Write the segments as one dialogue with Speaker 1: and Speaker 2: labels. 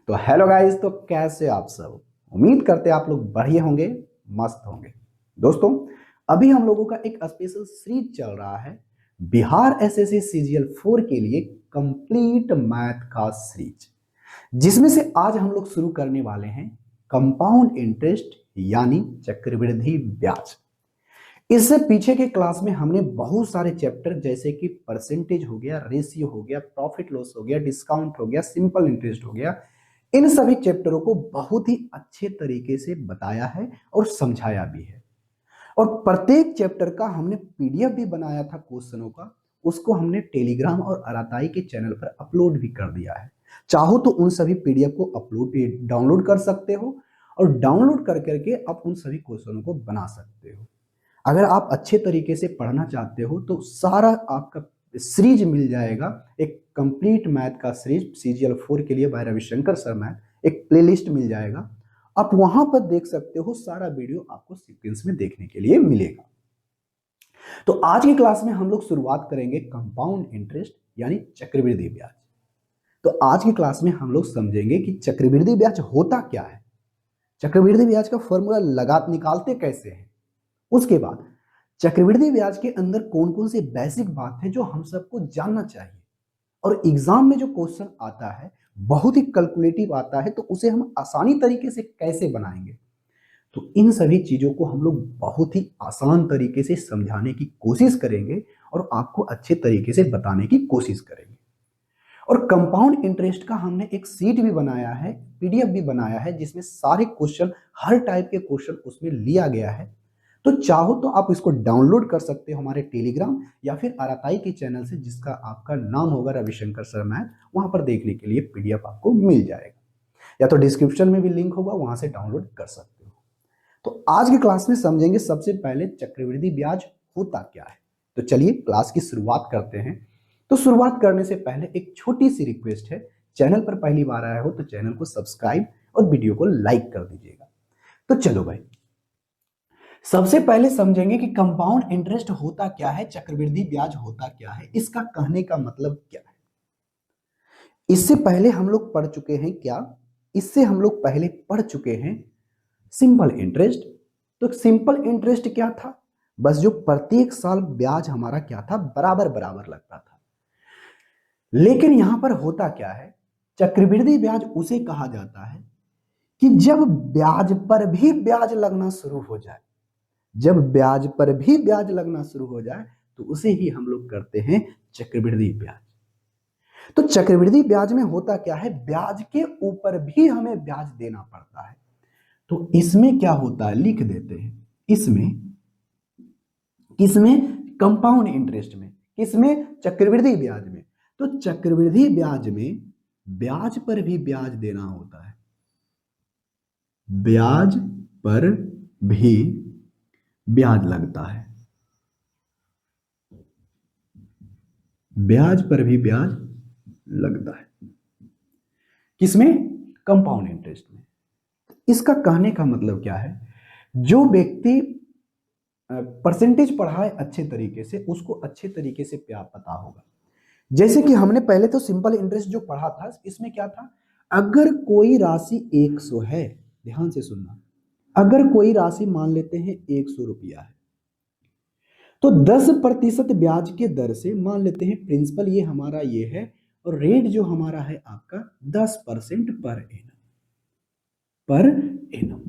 Speaker 1: तो hello guys, तो कैसे आप सब। उम्मीद करते हैं आप लोग बढ़िया होंगे, मस्त होंगे। दोस्तों, अभी हम लोगों का एक स्पेशल सीरीज चल रहा है बिहार एसएससी सीजीएल 4 के लिए कंप्लीट मैथ का सीरीज, जिसमें से आज हम लोग शुरू करने वाले हैं कंपाउंड इंटरेस्ट यानी चक्रवृद्धि ब्याज। इससे पीछे के क्लास में हमने बहुत सारे चैप्टर जैसे कि परसेंटेज हो गया, रेशियो हो गया, प्रॉफिट लॉस हो गया, डिस्काउंट हो गया, सिंपल इंटरेस्ट हो गया, इन सभी चैप्टरों को बहुत ही अच्छे तरीके से बताया है और समझाया भी है। और प्रत्येक चैप्टर का हमने पीडीएफ भी बनाया था क्वेश्चनों का, उसको हमने टेलीग्राम और अराताई के चैनल पर अपलोड भी कर दिया है। चाहो तो उन सभी पीडीएफ को अपलोड डाउनलोड कर सकते हो और डाउनलोड कर करके आप उन सभी क्वेश्चनों को बना सकते हो। अगर आप अच्छे तरीके से पढ़ना चाहते हो तो सारा आपका सीरीज मिल जाएगा। एक कंप्लीट मैथ का सीरीज सीजीएल 4 के लिए बाय रविशंकर सर मैथ एक प्लेलिस्ट मिल जाएगा। आप वहां पर देख सकते हो, सारा वीडियो आपको सीक्वेंस में देखने के लिए मिलेगा। तो आज की क्लास में हम लोग शुरुआत करेंगे कंपाउंड इंटरेस्ट यानी चक्रवृद्धि ब्याज। तो आज की क्लास में हम लोग समझेंगे कि चक्रवृद्धि ब्याज होता क्या है, चक्रवृद्धि ब्याज का फॉर्मूला लगा निकालते कैसे हैं, उसके बाद चक्रवृद्धि ब्याज के अंदर कौन कौन सी बेसिक बात है जो हम सबको जानना चाहिए, और एग्जाम में जो क्वेश्चन आता है बहुत ही कैलकुलेटिव आता है तो उसे हम आसानी तरीके से कैसे बनाएंगे। तो इन सभी चीजों को हम लोग बहुत ही आसान तरीके से समझाने की कोशिश करेंगे और आपको अच्छे तरीके से बताने की कोशिश करेंगे। और कंपाउंड इंटरेस्ट का हमने एक सीट भी बनाया है, पीडीएफ भी बनाया है, जिसमें सारे क्वेश्चन, हर टाइप के क्वेश्चन उसमें लिया गया है। तो चाहो तो आप इसको डाउनलोड कर सकते हो हमारे टेलीग्राम या फिर अराताई के चैनल से, जिसका आपका नाम होगा रविशंकर सर मैथ। वहां पर देखने के लिए पीडीएफ आपको मिल जाएगा, या तो डिस्क्रिप्शन में भी लिंक होगा, वहां से डाउनलोड कर सकते हो। तो आज की क्लास में समझेंगे सबसे पहले चक्रवृद्धि ब्याज होता क्या है। तो चलिए क्लास की शुरुआत करते हैं। तो शुरुआत करने से पहले एक छोटी सी रिक्वेस्ट है, चैनल पर पहली बार आया हो तो चैनल को सब्सक्राइब और वीडियो को लाइक कर दीजिएगा। तो चलो भाई, सबसे पहले समझेंगे कि कंपाउंड इंटरेस्ट होता क्या है, चक्रवृद्धि ब्याज होता क्या है, इसका कहने का मतलब क्या है। इससे पहले हम लोग पढ़ चुके हैं क्या, इससे हम लोग पहले पढ़ चुके हैं सिंपल इंटरेस्ट। तो सिंपल इंटरेस्ट क्या था, बस जो प्रत्येक साल ब्याज हमारा क्या था, बराबर बराबर लगता था। लेकिन यहां पर होता क्या है, चक्रवृद्धि ब्याज उसे कहा जाता है कि जब ब्याज पर भी ब्याज लगना शुरू हो जाए, जब ब्याज पर भी ब्याज लगना शुरू हो जाए तो उसे ही हम लोग करते हैं चक्रवृद्धि ब्याज। तो चक्रवृद्धि ब्याज में होता क्या है, ब्याज के ऊपर भी हमें ब्याज देना पड़ता है। तो इसमें क्या होता है, लिख देते हैं इसमें, किसमें, कंपाउंड इंटरेस्ट में, किसमें, चक्रवृद्धि ब्याज में। तो चक्रवृद्धि ब्याज में ब्याज पर भी ब्याज देना होता है, ब्याज पर भी ब्याज लगता है, ब्याज पर भी ब्याज लगता है, किसमें, कंपाउंड इंटरेस्ट में। इसका कहने का मतलब क्या है, जो व्यक्ति परसेंटेज पढ़ा है अच्छे तरीके से, उसको अच्छे तरीके से प्यार पता होगा। जैसे कि हमने पहले तो सिंपल इंटरेस्ट जो पढ़ा था, इसमें क्या था, अगर कोई राशि 100 है, ध्यान से सुनना, अगर कोई राशि मान लेते हैं 100 रुपया है, तो 10% ब्याज के दर से मान लेते हैं, प्रिंसिपल ये हमारा ये है और रेट जो हमारा है आपका 10% पर एनम।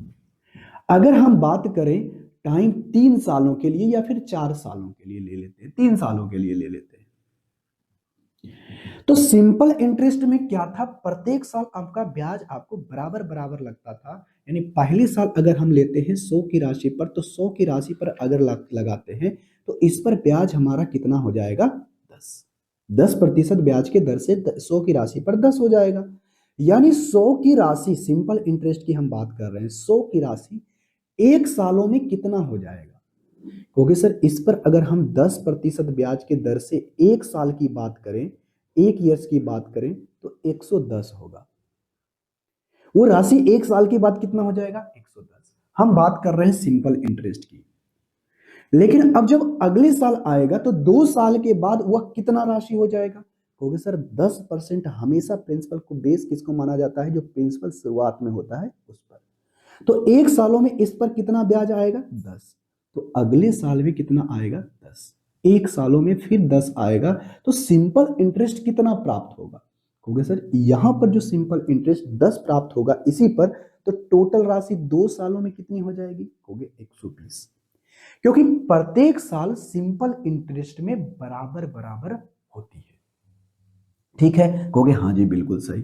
Speaker 1: अगर हम बात करें टाइम 3 सालों के लिए या फिर 4 सालों के लिए ले लेते हैं, 3 सालों के लिए ले लेते हैं, तो सिंपल इंटरेस्ट में क्या था, प्रत्येक साल आपका ब्याज आपको बराबर बराबर लगता था। यानी पहले साल अगर हम लेते हैं 100 की राशि पर, तो 100 की राशि पर अगर लगाते हैं तो इस पर ब्याज हमारा कितना हो जाएगा, 10% ब्याज के दर से 100 की राशि पर 10 हो जाएगा। यानी 100 की राशि, सिंपल इंटरेस्ट की हम बात कर रहे हैं, 100 की राशि 1 सालों में कितना हो जाएगा, क्योंकि सर इस पर अगर हम 10% ब्याज के दर से 1 साल की बात करें, 1 ईयर्स की बात करें, तो 110 होगा। वो राशि 1 साल के बाद कितना हो जाएगा, 110। हम बात कर रहे हैं सिंपल इंटरेस्ट की। लेकिन अब जब अगले साल आएगा तो 2 साल के बाद वह कितना राशि हो जाएगा, कहोगे सर 10% हमेशा प्रिंसिपल को बेस किसको माना जाता है, जो प्रिंसिपल शुरुआत में होता है उस पर। तो 1 सालों में इस पर कितना ब्याज आएगा, 10। तो अगले साल में कितना आएगा, 10। 1 सालों में फिर 10 आएगा। तो सिंपल इंटरेस्ट कितना प्राप्त होगा, कहोगे सर यहां पर जो सिंपल इंटरेस्ट 10 प्राप्त होगा इसी पर, तो टोटल राशि 2 सालों में कितनी हो जाएगी, कहोगे 120। क्योंकि प्रत्येक साल सिंपल इंटरेस्ट में बराबर बराबर होती है। ठीक है, कहोगे हाँ जी बिल्कुल सही।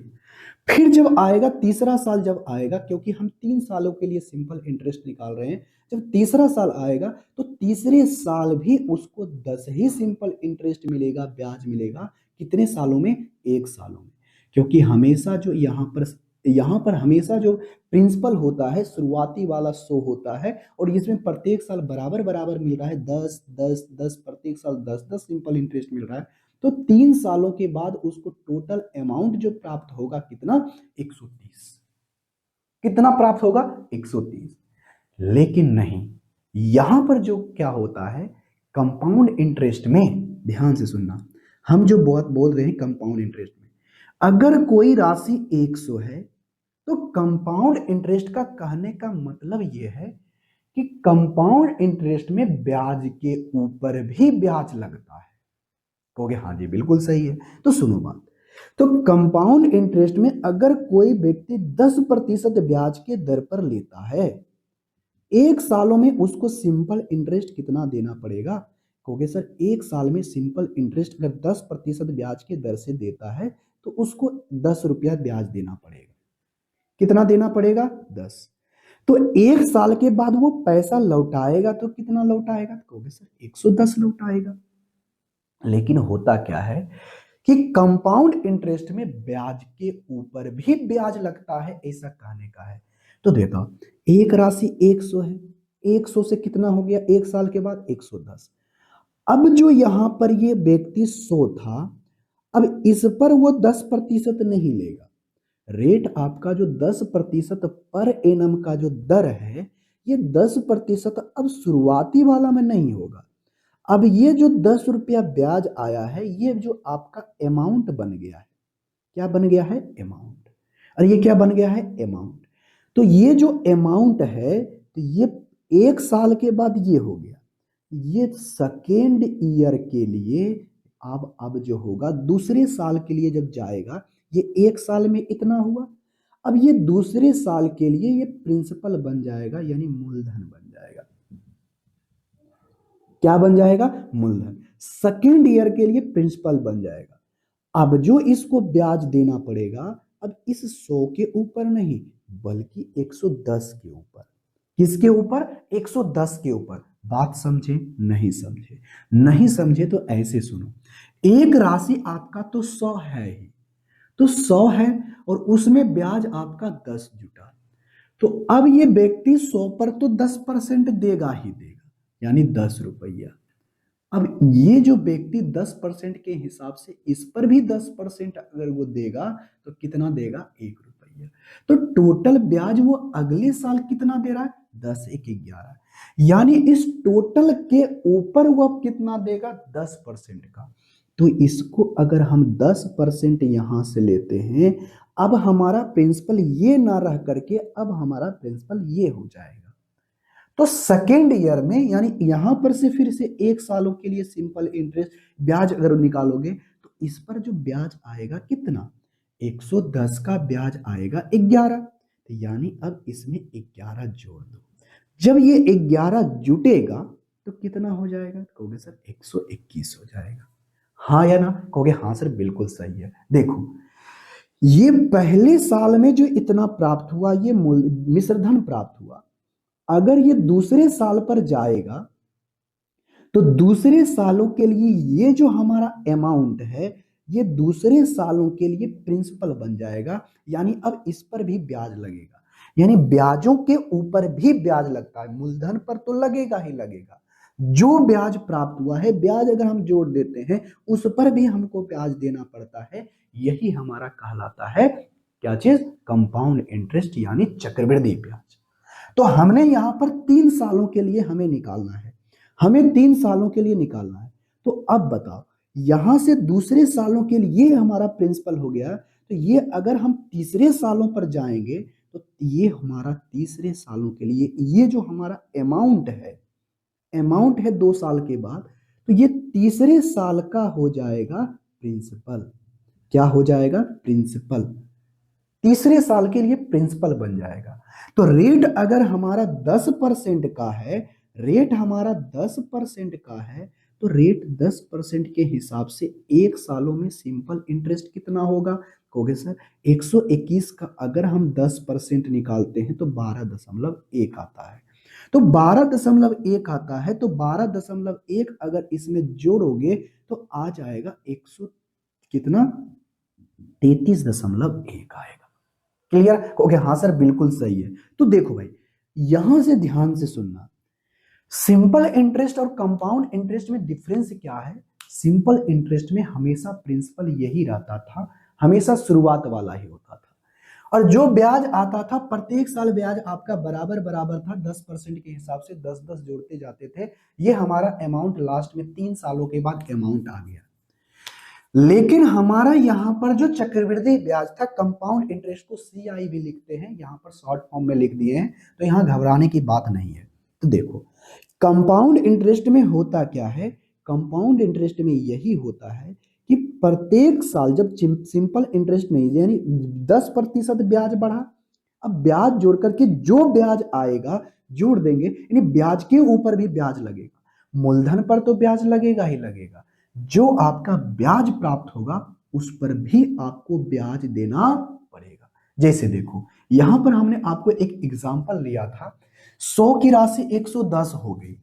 Speaker 1: फिर जब आएगा तीसरा साल, जब आएगा, क्योंकि हम 3 सालों के लिए सिंपल इंटरेस्ट निकाल रहे हैं, जब तीसरा साल आएगा तो तीसरे साल भी उसको 10 ही सिंपल इंटरेस्ट मिलेगा, ब्याज मिलेगा। कितने सालों में, 1 सालों में। क्योंकि हमेशा जो यहाँ पर हमेशा जो प्रिंसिपल होता है शुरुआती वाला शो होता है, और इसमें प्रत्येक साल बराबर बराबर मिल रहा है, 10 10 10, प्रत्येक साल 10 10 सिंपल इंटरेस्ट मिल रहा है। तो 3 सालों के बाद उसको टोटल अमाउंट जो प्राप्त होगा कितना, 130। कितना प्राप्त होगा, 130। लेकिन नहीं, यहां पर जो क्या होता है, कंपाउंड इंटरेस्ट में, ध्यान से सुनना, हम जो बहुत बोल रहे हैं कंपाउंड इंटरेस्ट में, अगर कोई राशि 100 है तो कंपाउंड इंटरेस्ट का कहने का मतलब यह है कि कंपाउंड इंटरेस्ट में ब्याज के ऊपर भी ब्याज लगता है। कहोगे हाँ जी बिल्कुल सही है। तो सुनो बात, तो कंपाउंड इंटरेस्ट में अगर कोई व्यक्ति 10% ब्याज के दर पर लेता है, 1 सालों में उसको सिंपल इंटरेस्ट कितना देना पड़ेगा, कहोगे सर 1 साल में सिंपल इंटरेस्ट अगर 10% ब्याज के दर से देता है तो उसको 10 रुपया ब्याज देना पड़ेगा। कितना देना पड़ेगा, 10। तो 1 साल के बाद वो पैसा लौटाएगा तो कितना लौटाएगा, कहोगे सर 110 लौटाएगा। लेकिन होता क्या है कि कंपाउंड इंटरेस्ट में ब्याज के ऊपर भी ब्याज लगता है, ऐसा कहने का है। तो देखो, एक राशि 100 है, 100 से कितना हो गया 1 साल के बाद, 110। अब जो यहां पर ये व्यक्ति 100 था, अब इस पर वो 10% नहीं लेगा। रेट आपका जो 10% पर एनम का जो दर है, ये 10% अब शुरुआती वाला में नहीं होगा। अब ये जो 10 रुपया ब्याज आया है, ये जो आपका अमाउंट बन गया है, क्या बन गया है, अमाउंट। और ये क्या बन गया है, अमाउंट। तो ये जो अमाउंट है, तो ये 1 साल के बाद ये हो गया। ये सेकेंड ईयर के लिए अब जो होगा, दूसरे साल के लिए जब जाएगा, ये 1 साल में इतना हुआ, अब ये दूसरे साल के लिए ये प्रिंसिपल बन जाएगा, यानी मूलधन बन जाएगा। क्या बन जाएगा, मूलधन। सेकेंड ईयर के लिए प्रिंसिपल बन जाएगा। अब जो इसको ब्याज देना पड़ेगा, अब इस 100 के ऊपर नहीं, बल्कि 110 के ऊपर। किसके ऊपर, 110 के ऊपर। बात समझे, नहीं समझे, नहीं समझे तो ऐसे सुनो, एक राशि आपका तो 100 है ही, तो 100 है और उसमें ब्याज आपका 10 जुटा, तो अब ये व्यक्ति 100 पर तो 10% देगा ही देगा, यानी 10 रुपया। अब ये जो व्यक्ति 10% के हिसाब से इस पर भी 10% अगर वो देगा तो कितना देगा, 1 रुपया। तो टोटल ब्याज वो अगले साल कितना दे रहा है, 10 1 11, यानी इस टोटल के ऊपर वो कितना देगा, 10% का। तो इसको अगर हम 10% यहां से लेते हैं, अब हमारा प्रिंसिपल ये ना रह करके अब हमारा प्रिंसिपल ये हो जाएगा। तो सेकेंड ईयर में, यानी यहां पर से फिर से 1 सालों के लिए सिंपल इंटरेस्ट ब्याज अगर निकालोगे, तो इस पर जो ब्याज आएगा कितना, 110 का ब्याज आएगा 11, तो यानी अब इसमें 11 जोड़ दो। जब ये 11 जुटेगा तो कितना हो जाएगा, कहोगे सर 121 हो जाएगा। हाँ या ना, कहोगे हाँ सर बिल्कुल सही है। देखो, ये पहले साल में जो इतना प्राप्त हुआ, ये मिश्रधन प्राप्त हुआ, अगर ये दूसरे साल पर जाएगा तो दूसरे सालों के लिए ये जो हमारा अमाउंट है, ये दूसरे सालों के लिए प्रिंसिपल बन जाएगा, यानी अब इस पर भी ब्याज लगेगा। यानी ब्याजों के ऊपर भी ब्याज लगता है, मूलधन पर तो लगेगा ही लगेगा। जो ब्याज प्राप्त हुआ है, ब्याज अगर हम जोड़ देते हैं उस पर भी हमको ब्याज देना पड़ता है। यही हमारा कहलाता है क्या चीज, कंपाउंड इंटरेस्ट, यानी चक्रवृद्धि ब्याज। तो हमने यहां पर 3 सालों के लिए हमें निकालना है, हमें 3 सालों के लिए निकालना है। तो अब बताओ, यहां से दूसरे सालों के लिए हमारा प्रिंसिपल हो गया, तो ये अगर हम तीसरे सालों पर जाएंगे तो ये हमारा तीसरे सालों के लिए ये जो हमारा अमाउंट है 2 साल के बाद, तो ये तीसरे साल का हो जाएगा प्रिंसिपल। क्या हो जाएगा? प्रिंसिपल। तीसरे साल के लिए प्रिंसिपल बन जाएगा। तो रेट अगर हमारा 10% का है, रेट हमारा 10% का है, तो रेट 10% के हिसाब से 1 सालों में सिंपल इंटरेस्ट कितना होगा? कहोगे सर 121 का अगर हम 10% निकालते हैं तो 12.1 आता है। तो 12.1 आता है, तो 12.1 अगर इसमें जोड़ोगे तो आ जाएगा 100 कितना 33.1 आएगा। क्लियर? कहोगे हाँ सर बिल्कुल सही है। तो देखो भाई यहां से ध्यान से सुनना, सिंपल इंटरेस्ट और कंपाउंड इंटरेस्ट में डिफरेंस क्या है? सिंपल इंटरेस्ट में हमेशा प्रिंसिपल यही रहता था, हमेशा शुरुआत वाला ही होता था, और जो ब्याज आता था प्रत्येक साल ब्याज आपका बराबर बराबर था, 10% के हिसाब से 10-10 जोड़ते जाते थे। ये हमारा अमाउंट लास्ट में 3 सालों के बाद अमाउंट आ गया। लेकिन हमारा यहाँ पर जो चक्रवृद्धि ब्याज था, कंपाउंड इंटरेस्ट को CI भी लिखते हैं, यहाँ पर शॉर्ट फॉर्म में लिख दिए हैं, तो यहाँ घबराने की बात नहीं है। तो देखो कंपाउंड इंटरेस्ट में होता क्या है? कंपाउंड इंटरेस्ट में यही होता है कि प्रत्येक साल जब सिंपल इंटरेस्ट नहीं, यानी 10% ब्याज बढ़ा, अब ब्याज जोड़ करके जो ब्याज आएगा जोड़ देंगे, यानी ब्याज के ऊपर भी ब्याज लगेगा, मूलधन पर तो ब्याज लगेगा ही लगेगा, जो आपका ब्याज प्राप्त होगा उस पर भी आपको ब्याज देना पड़ेगा। जैसे देखो यहां पर हमने आपको एक एग्जांपल लिया था, 100 की राशि 110 हो गई।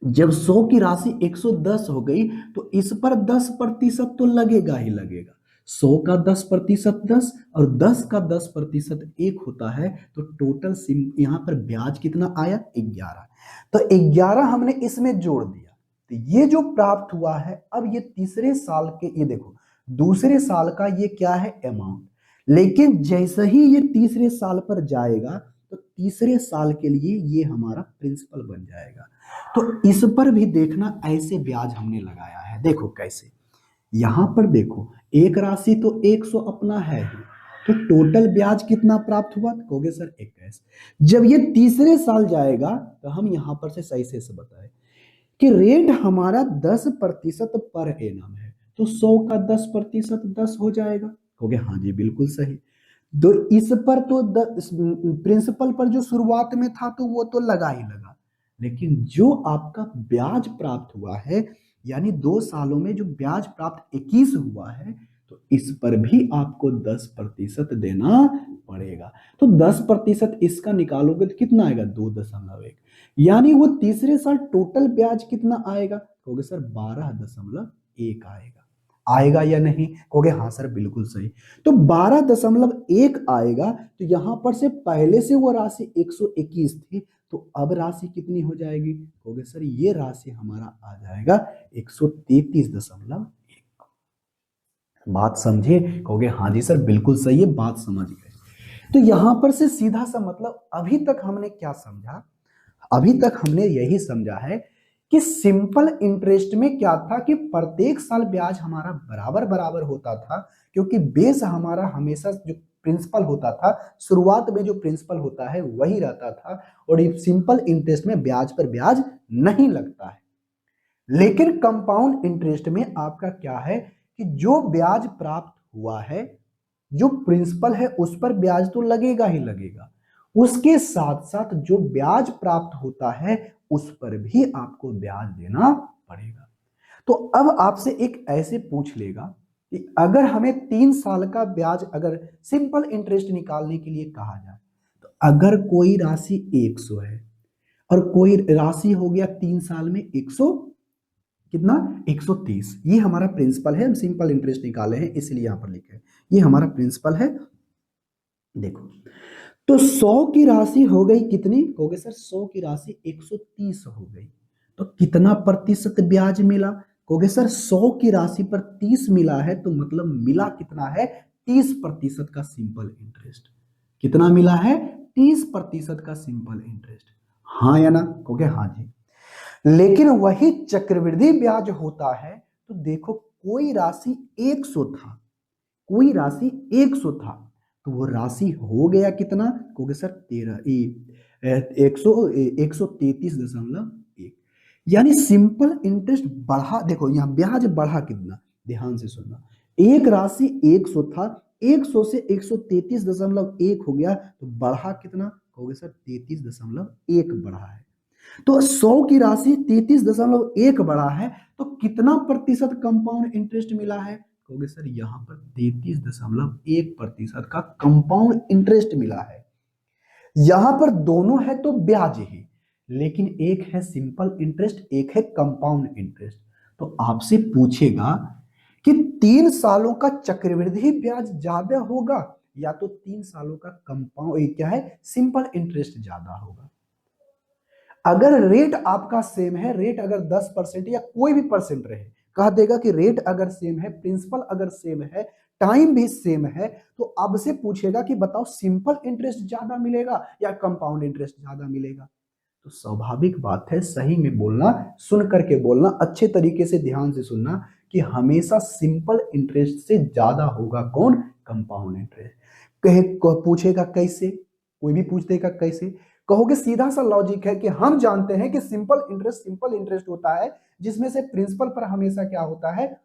Speaker 1: जब 100 की राशि 110 हो गई तो इस पर 10% तो लगेगा ही लगेगा। 100 का 10% 10 और 10 का 10% 1 होता है, तो टोटल यहां पर ब्याज कितना आया? 11। तो 11 हमने इसमें जोड़ दिया, तो ये जो प्राप्त हुआ है, अब ये तीसरे साल के, ये देखो दूसरे साल का ये क्या है? अमाउंट। लेकिन जैसे ही ये तीसरे साल पर जाएगा तो तीसरे साल के लिए ये हमारा प्रिंसिपल बन जाएगा। तो इस पर भी देखना, ऐसे ब्याज हमने लगाया है। देखो कैसे, यहां पर देखो एक राशि तो 100 अपना है ही, तो टोटल ब्याज कितना प्राप्त हुआ? कहोगे सर 21। जब ये तीसरे साल जाएगा तो हम यहां पर से सही से बताए कि रेट हमारा 10% पर एनम है, तो 100 का 10% 10 हो जाएगा। कहोगे हाँ जी बिल्कुल सही। तो इस पर तो प्रिंसिपल पर जो शुरुआत में था तो वो तो लगा ही लगा, लेकिन जो आपका ब्याज प्राप्त हुआ है, यानी 2 सालों में जो ब्याज प्राप्त 21 हुआ है, तो इस पर भी आपको 10% देना पड़ेगा। तो 10% इसका निकालोगे तो कितना आएगा? 2.1। यानी वो तीसरे साल टोटल ब्याज कितना आएगा? कहोगे सर 12.1 आएगा। आएगा या नहीं? कहोगे हाँ सर बिल्कुल सही। तो 12.1 आएगा, तो यहां पर से पहले से वो राशि 121 थी, तो अब राशि कितनी हो जाएगी? कहोगे सर ये राशि हमारा आ जाएगा 133.1। बात समझे? कहोगे हाँ जी सर बिल्कुल सही है, बात समझ गए। तो यहां पर से सीधा सा मतलब अभी तक हमने क्या समझा? अभी तक हमने यही समझा है कि सिंपल इंटरेस्ट में क्या था कि प्रत्येक साल ब्याज हमारा बराबर बराबर होता था, क्योंकि बेस हमारा हमेशा जो प्रिंसिपल होता था, शुरुआत में जो प्रिंसिपल होता है वही रहता था, और ये सिंपल इंटरेस्ट में ब्याज पर ब्याज नहीं लगता है। लेकिन कंपाउंड इंटरेस्ट में आपका क्या है कि जो ब्याज प्राप्त हुआ है, जो प्रिंसिपल है उस पर ब्याज तो लगेगा ही लगेगा, उसके साथ साथ जो ब्याज प्राप्त होता है उस पर भी आपको ब्याज देना पड़ेगा। तो अब आपसे एक ऐसे पूछ लेगा कि अगर हमें 3 साल का ब्याज, अगर सिंपल इंटरेस्ट निकालने के लिए कहा जाए, तो अगर कोई राशि 100 है और कोई राशि हो गया 3 साल में 100 कितना 130, ये हमारा प्रिंसिपल है, हम सिंपल इंटरेस्ट निकाले हैं इसलिए यहां पर लिखे हैं, ये हमारा प्रिंसिपल है। देखो तो 100 की राशि हो गई कितनी? कहोगे सर 100 की राशि 130 हो गई, तो कितना प्रतिशत ब्याज मिला? कहोगे सर 100 की राशि पर 30 मिला है, तो मतलब मिला कितना है? 30% का सिंपल इंटरेस्ट। कितना मिला है? 30% का सिंपल इंटरेस्ट। हाँ या ना? कहोगे हाँ जी। लेकिन वही चक्रवृद्धि ब्याज होता है, तो देखो कोई राशि 100 था, कोई राशि 100 था, तो वो राशि हो गया कितना? कहोगे सर 133.1, यानी सिंपल इंटरेस्ट बढ़ा। देखो यहाँ ब्याज बढ़ा कितना, ध्यान से सुनना। एक राशि 100 था, 100 से 133.1 हो गया, तो बढ़ा कितना? कहोगे सर 33.1 बढ़ा है। तो 100 की राशि 33.1 बढ़ा है, तो कितना प्रतिशत कंपाउंड इंटरेस्ट मिला है? कहोगे सर यहाँ पर 33.1% का कंपाउंड इंटरेस्ट मिला है। यहां पर दोनों है तो ब्याज ही, लेकिन एक है सिंपल इंटरेस्ट, एक है कंपाउंड इंटरेस्ट। तो आपसे पूछेगा कि 3 सालों का चक्रवृद्धि ब्याज ज्यादा होगा या तो 3 सालों का कंपाउंड क्या है, सिंपल इंटरेस्ट ज्यादा होगा। अगर रेट आपका सेम है, रेट अगर 10% या कोई भी परसेंट रहे, कह देगा कि रेट अगर सेम है, प्रिंसिपल अगर सेम है, टाइम भी सेम है, तो अब से पूछेगा कि बताओ सिंपल इंटरेस्ट ज्यादा मिलेगा या कंपाउंड इंटरेस्ट ज्यादा मिलेगा। तो स्वाभाविक बात है, सही में बोलना, सुन करके बोलना, अच्छे तरीके से ध्यान से सुनना कि हमेशा सिंपल इंटरेस्ट से ज्यादा होगा कौन? Compound interest. पूछेगा कैसे? कोई भी पूछ देगा कैसे? कहोगे सीधा सा लॉजिक है कि हम जानते हैं कि सिंपल इंटरेस्ट होता है जिसमें से प्रिंसिपल पर हमेशा क्या होता है,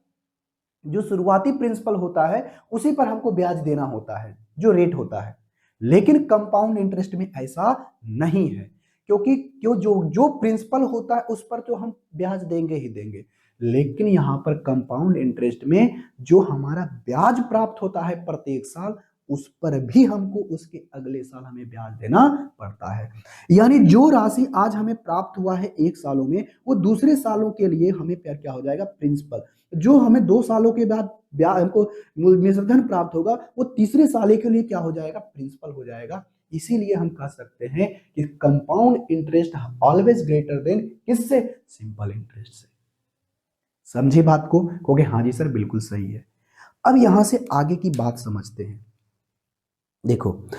Speaker 1: जो शुरुआती प्रिंसिपल होता है उसी पर हमको ब्याज देना होता है, जो रेट होता है। लेकिन कंपाउंड इंटरेस्ट में ऐसा नहीं है, क्योंकि जो जो प्रिंसिपल होता है उस पर तो हम ब्याज देंगे ही देंगे, लेकिन यहां पर कंपाउंड इंटरेस्ट में जो हमारा ब्याज प्राप्त होता है प्रत्येक साल, उस पर भी हमको उसके अगले साल हमें ब्याज देना पड़ता है। यानी जो राशि आज हमें प्राप्त हुआ है 1 सालों में, वो दूसरे सालों के लिए हमें क्या हो जाएगा? प्रिंसिपल। जो हमें 2 सालों के बाद ब्याज हमको मूलधन प्राप्त होगा, वो तीसरे साल के लिए क्या हो जाएगा? प्रिंसिपल हो जाएगा। इसीलिए हम कह सकते हैं कि compound interest always greater than किससे? सिंपल इंटरेस्ट से। समझे बात को? कहोगे हाँ जी सर बिल्कुल सही है। अब यहां से आगे की बात समझते हैं। देखो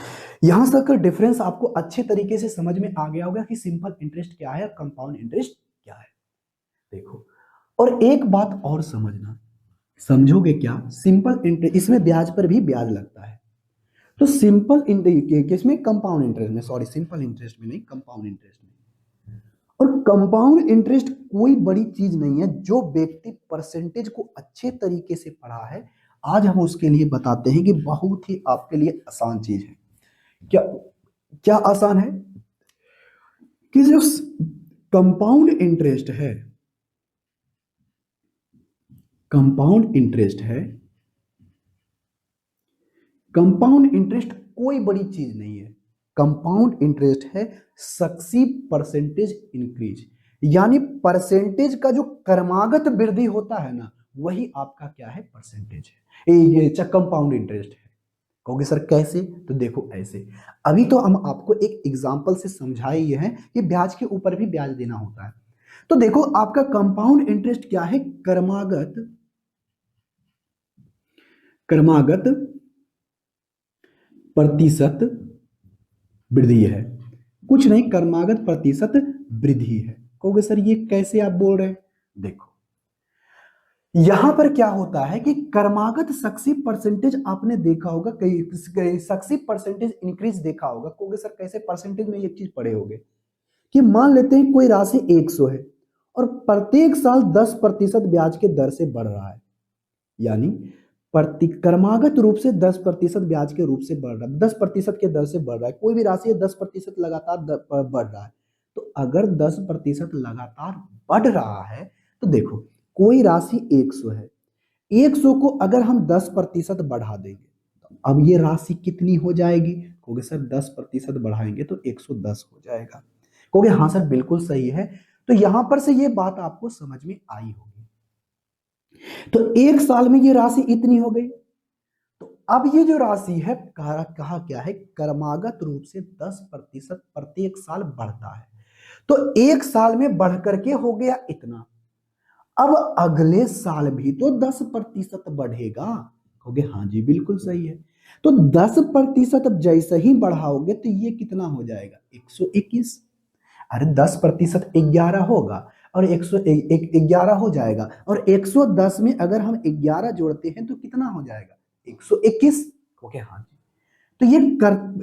Speaker 1: यहां तक का डिफरेंस आपको अच्छे तरीके से समझ में आ गया होगा कि सिंपल इंटरेस्ट क्या है और कंपाउंड इंटरेस्ट क्या है। देखो, और एक बात और समझना, समझोगे क्या? सिंपल इंटरेस्ट, इसमें ब्याज पर भी ब्याज लगता है। तो सिंपल इंटरेस्ट किसमें? कंपाउंड इंटरेस्ट में, सॉरी सिंपल इंटरेस्ट में नहीं, कंपाउंड इंटरेस्ट में। और कंपाउंड इंटरेस्ट कोई बड़ी चीज नहीं है। जो व्यक्ति परसेंटेज को अच्छे तरीके से पढ़ा है, आज हम उसके लिए बताते हैं कि बहुत ही आपके लिए आसान चीज है। क्या क्या आसान है? कि जो कंपाउंड इंटरेस्ट है, कंपाउंड इंटरेस्ट है, कंपाउंड इंटरेस्ट कोई बड़ी चीज नहीं है। कंपाउंड इंटरेस्ट है सक्सीव परसेंटेज इंक्रीज, यानी परसेंटेज का जो क्रमागत वृद्धि होता है ना, वही आपका क्या है? परसेंटेज है। ये कंपाउंड इंटरेस्ट है। कहोगे सर कैसे? तो देखो ऐसे, अभी तो हम आपको एक एग्जांपल से समझाए ये हैं कि ब्याज के ऊपर भी ब्याज देना होता है। तो देखो आपका कंपाउंड इंटरेस्ट क्या है? क्रमागत, क्रमागत प्रतिशत वृद्धि है। कुछ नहीं, क्रमागत प्रतिशत वृद्धि है। कहोगे सर ये कैसे आप बोल रहे हैं? देखो यहां पर क्या होता है कि क्रमागत सक्सीव परसेंटेज आपने देखा होगा, कई सक्सीव परसेंटेज इंक्रीज देखा होगा। कहोगे सर कैसे? परसेंटेज में एक चीज पढ़े होगे कि मान लेते हैं कोई राशि 100 है और प्रत्येक साल 10% ब्याज के दर से बढ़ रहा है, यानी क्रमागत रूप से 10% ब्याज के रूप से बढ़ रहा है, 10% के दर से बढ़ रहा है। कोई भी राशि 10% लगातार बढ़ रहा है। तो अगर 10% लगातार बढ़ रहा है, तो देखो कोई राशि 100 है, 100 को अगर हम 10% बढ़ा देंगे, तो अब ये राशि कितनी हो जाएगी? कहोगे सर 10% बढ़ाएंगे तो 110 हो जाएगा। कहोगे हाँ सर बिल्कुल सही है। तो यहां पर से ये बात आपको समझ में आई होगी। तो 1 साल में ये राशि इतनी हो गई। तो अब ये जो राशि है, कहा क्या है? क्रमागत रूप से 10% प्रत्येक साल बढ़ता है। तो 1 साल में बढ़ करके हो गया इतना। अब अगले साल भी तो 10% बढ़ेगा। कहोगे हाँ जी बिल्कुल सही है। तो 10% अब जैसे ही बढ़ाओगे तो ये कितना हो जाएगा? 121। अरे 10% 11 होगा और 111 हो जाएगा, और 110 में अगर हम 11 जोड़ते हैं तो कितना हो जाएगा? 121। ओके हाँ जी। तो ये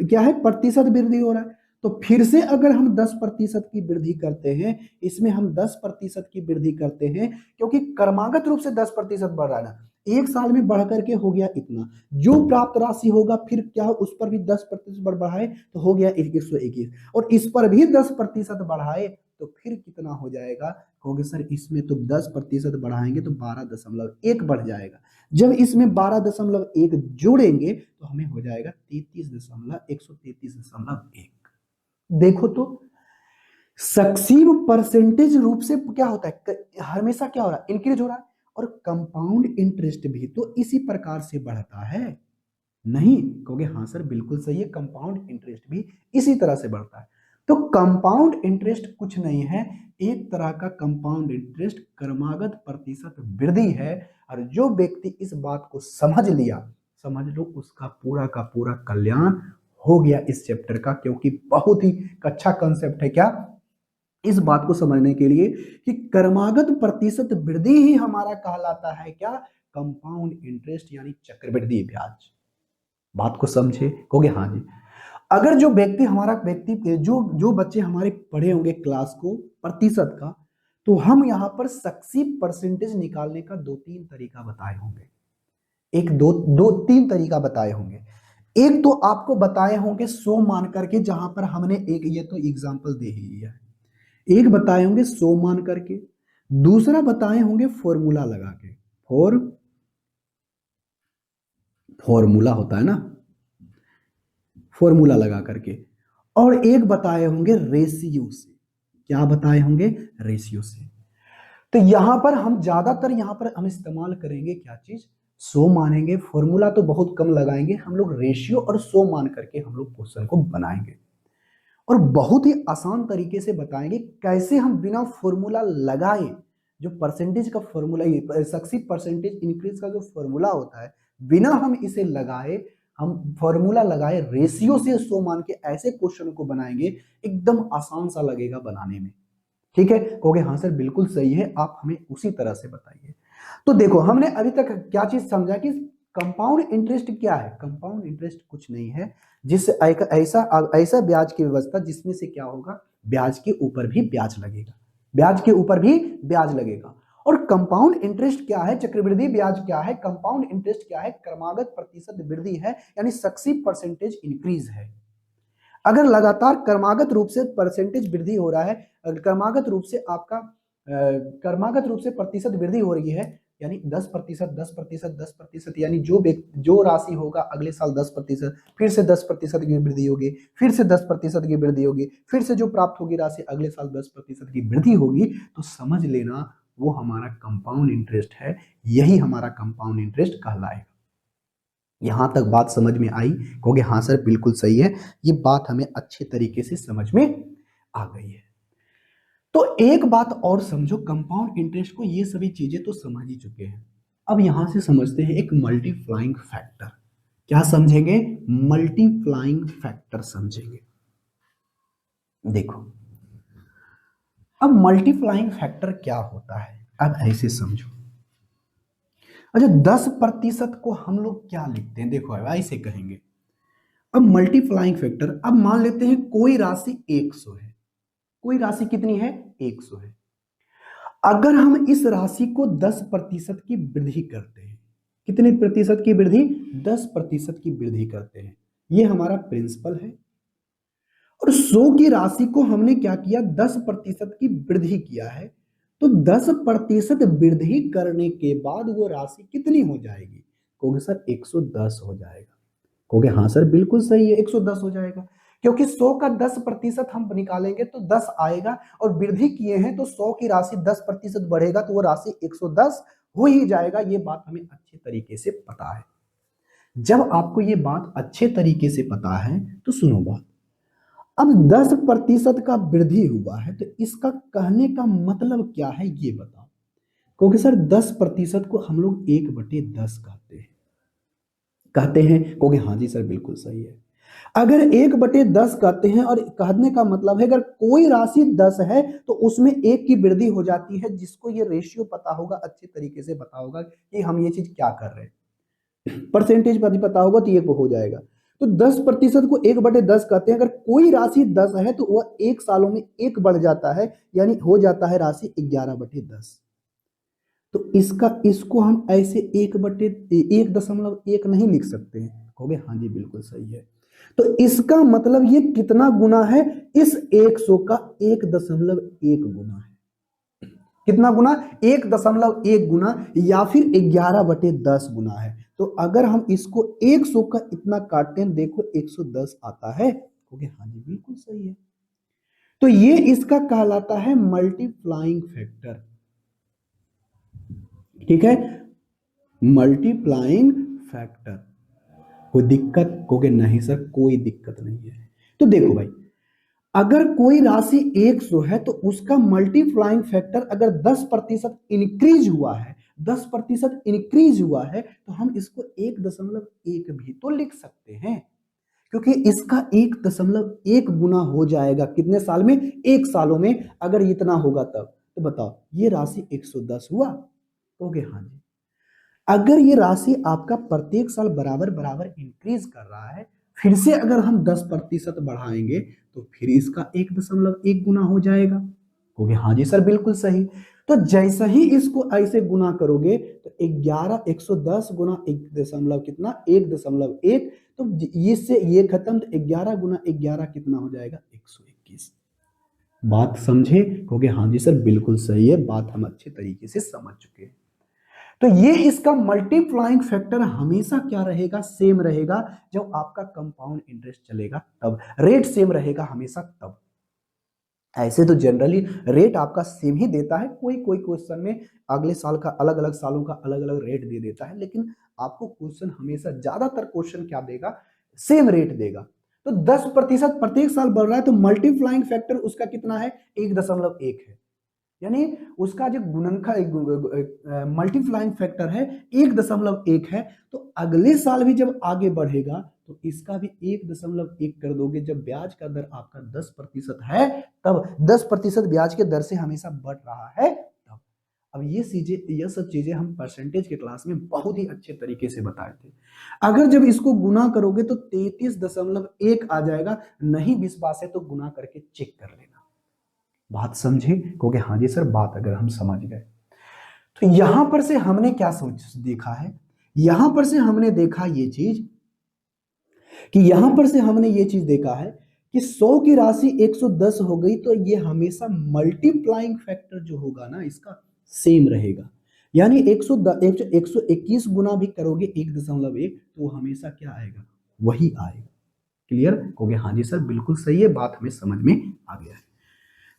Speaker 1: क्या है? प्रतिशत वृद्धि हो रहा है। तो फिर से अगर हम 10% की वृद्धि करते हैं, इसमें हम 10% की वृद्धि करते हैं, क्योंकि क्रमागत रूप से 10% बढ़ रहा है ना, एक साल में बढ़ करके हो गया इतना, जो प्राप्त राशि होगा फिर क्या उस पर भी 10% बढ़ाए तो हो गया 121, और इस पर भी 10% बढ़ाए तो फिर कितना हो जाएगा? कहोगे सर इसमें तो 10% बढ़ाएंगे तो 12.1 बढ़ जाएगा। जब इसमें 12.1 जोड़ेंगे तो हमें हो जाएगा 133.1 देखो तो सक्सीव परसेंटेज रूप से क्या होता है? हमेशा क्या हो रहा है? इंक्रीज हो रहा है। और कंपाउंड इंटरेस्ट भी तो इसी प्रकार से बढ़ता है। नहीं कहोगे हाँ सर बिल्कुल सही है, कंपाउंड इंटरेस्ट भी इसी तरह से बढ़ता है। तो कंपाउंड इंटरेस्ट कुछ नहीं है, एक तरह का कंपाउंड इंटरेस्ट क्रमागत प्रतिशत वृद्धि है। और जो व्यक्ति इस बात को समझ लिया, समझ लो उसका पूरा का पूरा कल्याण हो गया इस चैप्टर का, क्योंकि बहुत ही अच्छा कंसेप्ट है क्या इस बात को समझने के लिए कि क्रमागत प्रतिशत वृद्धि ही हमारा कहलाता है क्या? कंपाउंड इंटरेस्ट यानी चक्रवृद्धि ब्याज। बात को समझे? कहोगे हाँ जी। अगर जो व्यक्ति हमारा व्यक्ति जो जो बच्चे हमारे पढ़े होंगे क्लास को प्रतिशत का, तो हम यहाँ पर सक्सीव परसेंटेज निकालने का 2-3 तरीका बताए होंगे। एक दो दो तीन तरीका बताए होंगे। एक तो आपको बताए होंगे 100 मान करके, जहां पर हमने एक ये तो एग्जांपल दे ही लिया है। एक बताए होंगे 100 मान करके, दूसरा बताए होंगे फॉर्मूला लगा के, फॉर्मूला होता है ना, फॉर्मूला लगा करके, और एक बताए होंगे रेशियो से। क्या बताए होंगे? रेशियो से। तो यहां पर हम ज्यादातर यहां पर हम इस्तेमाल करेंगे क्या चीज? 100 मानेंगे। फॉर्मूला तो बहुत कम लगाएंगे हम लोग, रेशियो और 100 मान करके हम लोग क्वेश्चन को बनाएंगे, और बहुत ही आसान तरीके से बताएंगे कैसे हम बिना फॉर्मूला लगाए जो परसेंटेज का फॉर्मूला, सक्सीव परसेंटेज इंक्रीज का जो फॉर्मूला होता है, बिना हम इसे लगाए, हम फॉर्मूला लगाए रेशियो से 100 मान के ऐसे क्वेश्चन को बनाएंगे, एकदम आसान सा लगेगा बनाने में। ठीक है? कहोगे हाँ सर बिल्कुल सही है, आप हमें उसी तरह से बताइए। तो देखो हमने अभी तक क्या चीज समझा कि कंपाउंड इंटरेस्ट क्या है? कंपाउंड इंटरेस्ट कुछ नहीं है, जिससे ऐसा ऐसा ब्याज की व्यवस्था जिसमें से क्या होगा? ब्याज के ऊपर भी ब्याज लगेगा, ब्याज के ऊपर भी ब्याज लगेगा। और कंपाउंड इंटरेस्ट क्या है? चक्रवृद्धि ब्याज क्या है? कंपाउंड इंटरेस्ट क्या है? क्रमागत प्रतिशत वृद्धि है, यानी सक्सीव परसेंटेज इंक्रीज है। अगर लगातार क्रमागत रूप से परसेंटेज वृद्धि हो रहा है, क्रमागत रूप से आपका क्रमागत रूप से प्रतिशत वृद्धि हो रही है, यानी 10%, 10%, 10%, यानी जो राशि होगा अगले साल 10%, फिर से 10% की वृद्धि होगी, फिर से 10% की वृद्धि होगी, फिर से जो प्राप्त होगी राशि अगले साल 10% की वृद्धि होगी, तो समझ लेना वो हमारा कंपाउंड इंटरेस्ट है। यही हमारा कंपाउंड इंटरेस्ट कहलाएगा। यहां तक बात समझ में आई? कहोगे हाँ सर बिल्कुल सही है, ये बात हमें अच्छे तरीके से समझ में आ गई है। तो एक बात और समझो, कंपाउंड इंटरेस्ट को ये सभी चीजें तो समझ ही चुके हैं, अब यहां से समझते हैं एक मल्टीप्लाइंग फैक्टर। क्या समझेंगे? मल्टीप्लाइंग फैक्टर समझेंगे। देखो अब मल्टीप्लाइंग फैक्टर क्या होता है, अब ऐसे समझो। अच्छा 10% को हम लोग क्या लिखते हैं? देखो अब ऐसे कहेंगे, अब मल्टीप्लाइंग फैक्टर, अब मान लेते हैं कोई राशि 100 है, कोई राशि कितनी है? 100 है। अगर हम इस राशि को 10% की वृद्धि करते हैं, कितने प्रतिशत की वृद्धि? 10% की वृद्धि करते हैं, ये हमारा प्रिंसिपल है। और 100 की राशि को हमने क्या किया? 10% की वृद्धि किया है, तो 10% वृद्धि करने के बाद वो राशि कितनी हो जाएगी? कहोगे सर 110 हो जाएगा। कहोगे हाँ सर बिल्कुल सही है, 110 हो जाएगा, क्योंकि 100 का 10% हम निकालेंगे तो 10 आएगा, और वृद्धि किए हैं तो 100 की राशि 10% बढ़ेगा तो वो राशि 110 हो ही जाएगा। ये बात हमें अच्छे तरीके से पता है। जब आपको ये बात अच्छे तरीके से पता है तो सुनो बात, अब 10% का वृद्धि हुआ है तो इसका कहने का मतलब क्या है ये बताओ। क्योंकि सर 10% को हम लोग 1/10 कहते हैं, कहते हैं। कहोगे हाँ जी सर बिल्कुल सही है। अगर 1/10 कहते हैं और कहने का मतलब है अगर कोई राशि 10 है तो उसमें 1 की वृद्धि हो जाती है, जिसको ये रेशियो पता होगा, अच्छे तरीके से पता होगा कि हम ये चीज क्या कर रहे हैं, परसेंटेज पता होगा तो ये हो जाएगा। तो 10% को 1/10 कहते हैं। अगर कोई राशि 10 है तो वह 1 सालों में 1 बढ़ जाता है, यानी हो जाता है राशि 11/10। तो इसको हम ऐसे 1/1 नहीं लिख सकते हैं। कहोगे हाँ जी बिल्कुल सही है। तो इसका मतलब ये कितना गुना है, इस 100 का 1.1 गुना है। कितना गुना, 1.1 गुना, या फिर 11/10 गुना है। तो अगर हम इसको 100 का इतना काटते हैं, देखो 110 आता है। कहोगे हाँ जी बिल्कुल सही है। तो ये इसका कहलाता है मल्टीप्लाइंग फैक्टर। ठीक है, मल्टीप्लाइंग फैक्टर। कोई दिक्कत? कहोगे नहीं सर कोई दिक्कत नहीं है। तो देखो भाई, अगर कोई राशि 100 है तो उसका मल्टीप्लाइंग फैक्टर अगर 10% इंक्रीज हुआ है, 10% इंक्रीज हुआ है, तो हम इसको 1.1 भी तो लिख सकते हैं, क्योंकि इसका 1.1 गुना हो जाएगा कितने साल में, 1 सालों में। अगर इतना होगा तब तो बताओ ये राशि 110 हुआ। कहोगे हाँ जी। अगर ये राशि आपका प्रत्येक साल बराबर बराबर इंक्रीज कर रहा है, फिर से अगर हम 10% बढ़ाएंगे तो फिर इसका 1.1 गुना हो जाएगा। कहोगे हाँ जी सर बिल्कुल सही। तो जैसे ही इसको ऐसे गुना करोगे तो 110 गुना 1 दशमलव कितना, 1.1। तो इससे ये खत्म, तो 11 गुना 11 कितना हो जाएगा, 121। बात समझे? कहोगे हाँ जी सर बिल्कुल सही है, बात हम अच्छे तरीके से समझ चुके हैं। तो ये इसका मल्टीप्लाइंग फैक्टर हमेशा क्या रहेगा, सेम रहेगा। जब आपका कंपाउंड इंटरेस्ट चलेगा तब रेट सेम रहेगा हमेशा तब। ऐसे तो जनरली रेट आपका सेम ही देता है, कोई कोई क्वेश्चन में अगले साल का अलग अलग सालों का अलग अलग रेट दे देता है, लेकिन आपको क्वेश्चन हमेशा, ज्यादातर क्वेश्चन क्या देगा, सेम रेट देगा। तो 10% प्रत्येक साल बढ़ रहा है तो मल्टीप्लाइंग फैक्टर उसका कितना है, 1.1 है। यानी उसका जो गुणनखंड मल्टीप्लाइंग फैक्टर है 1.1 है। तो अगले साल भी जब आगे बढ़ेगा तो इसका भी 1.1 कर दोगे। जब ब्याज का दर आपका 10% है, तब 10% ब्याज के दर से हमेशा बढ़ रहा है तब। अब ये सब चीजें हम परसेंटेज के क्लास में बहुत ही अच्छे तरीके से बताए थे। अगर जब इसको गुना करोगे तो 33.1 आ जाएगा। नहीं विश्वास है तो गुना करके चेक कर लेना। बात समझे? कहोगे हाँ जी सर, बात अगर हम समझ गए। तो यहां पर से हमने क्या सोच देखा है, यहां पर से हमने देखा ये चीज कि यहां पर से हमने ये चीज देखा है कि 100 की राशि 110 हो गई तो ये हमेशा मल्टीप्लाइंग फैक्टर जो होगा ना इसका सेम रहेगा। यानी 121 गुना भी करोगे 1.1 तो वो हमेशा क्या आएगा, वही आएगा। क्लियर? कहोगे हाँ जी सर बिल्कुल सही है, बात हमें समझ में आ गया है।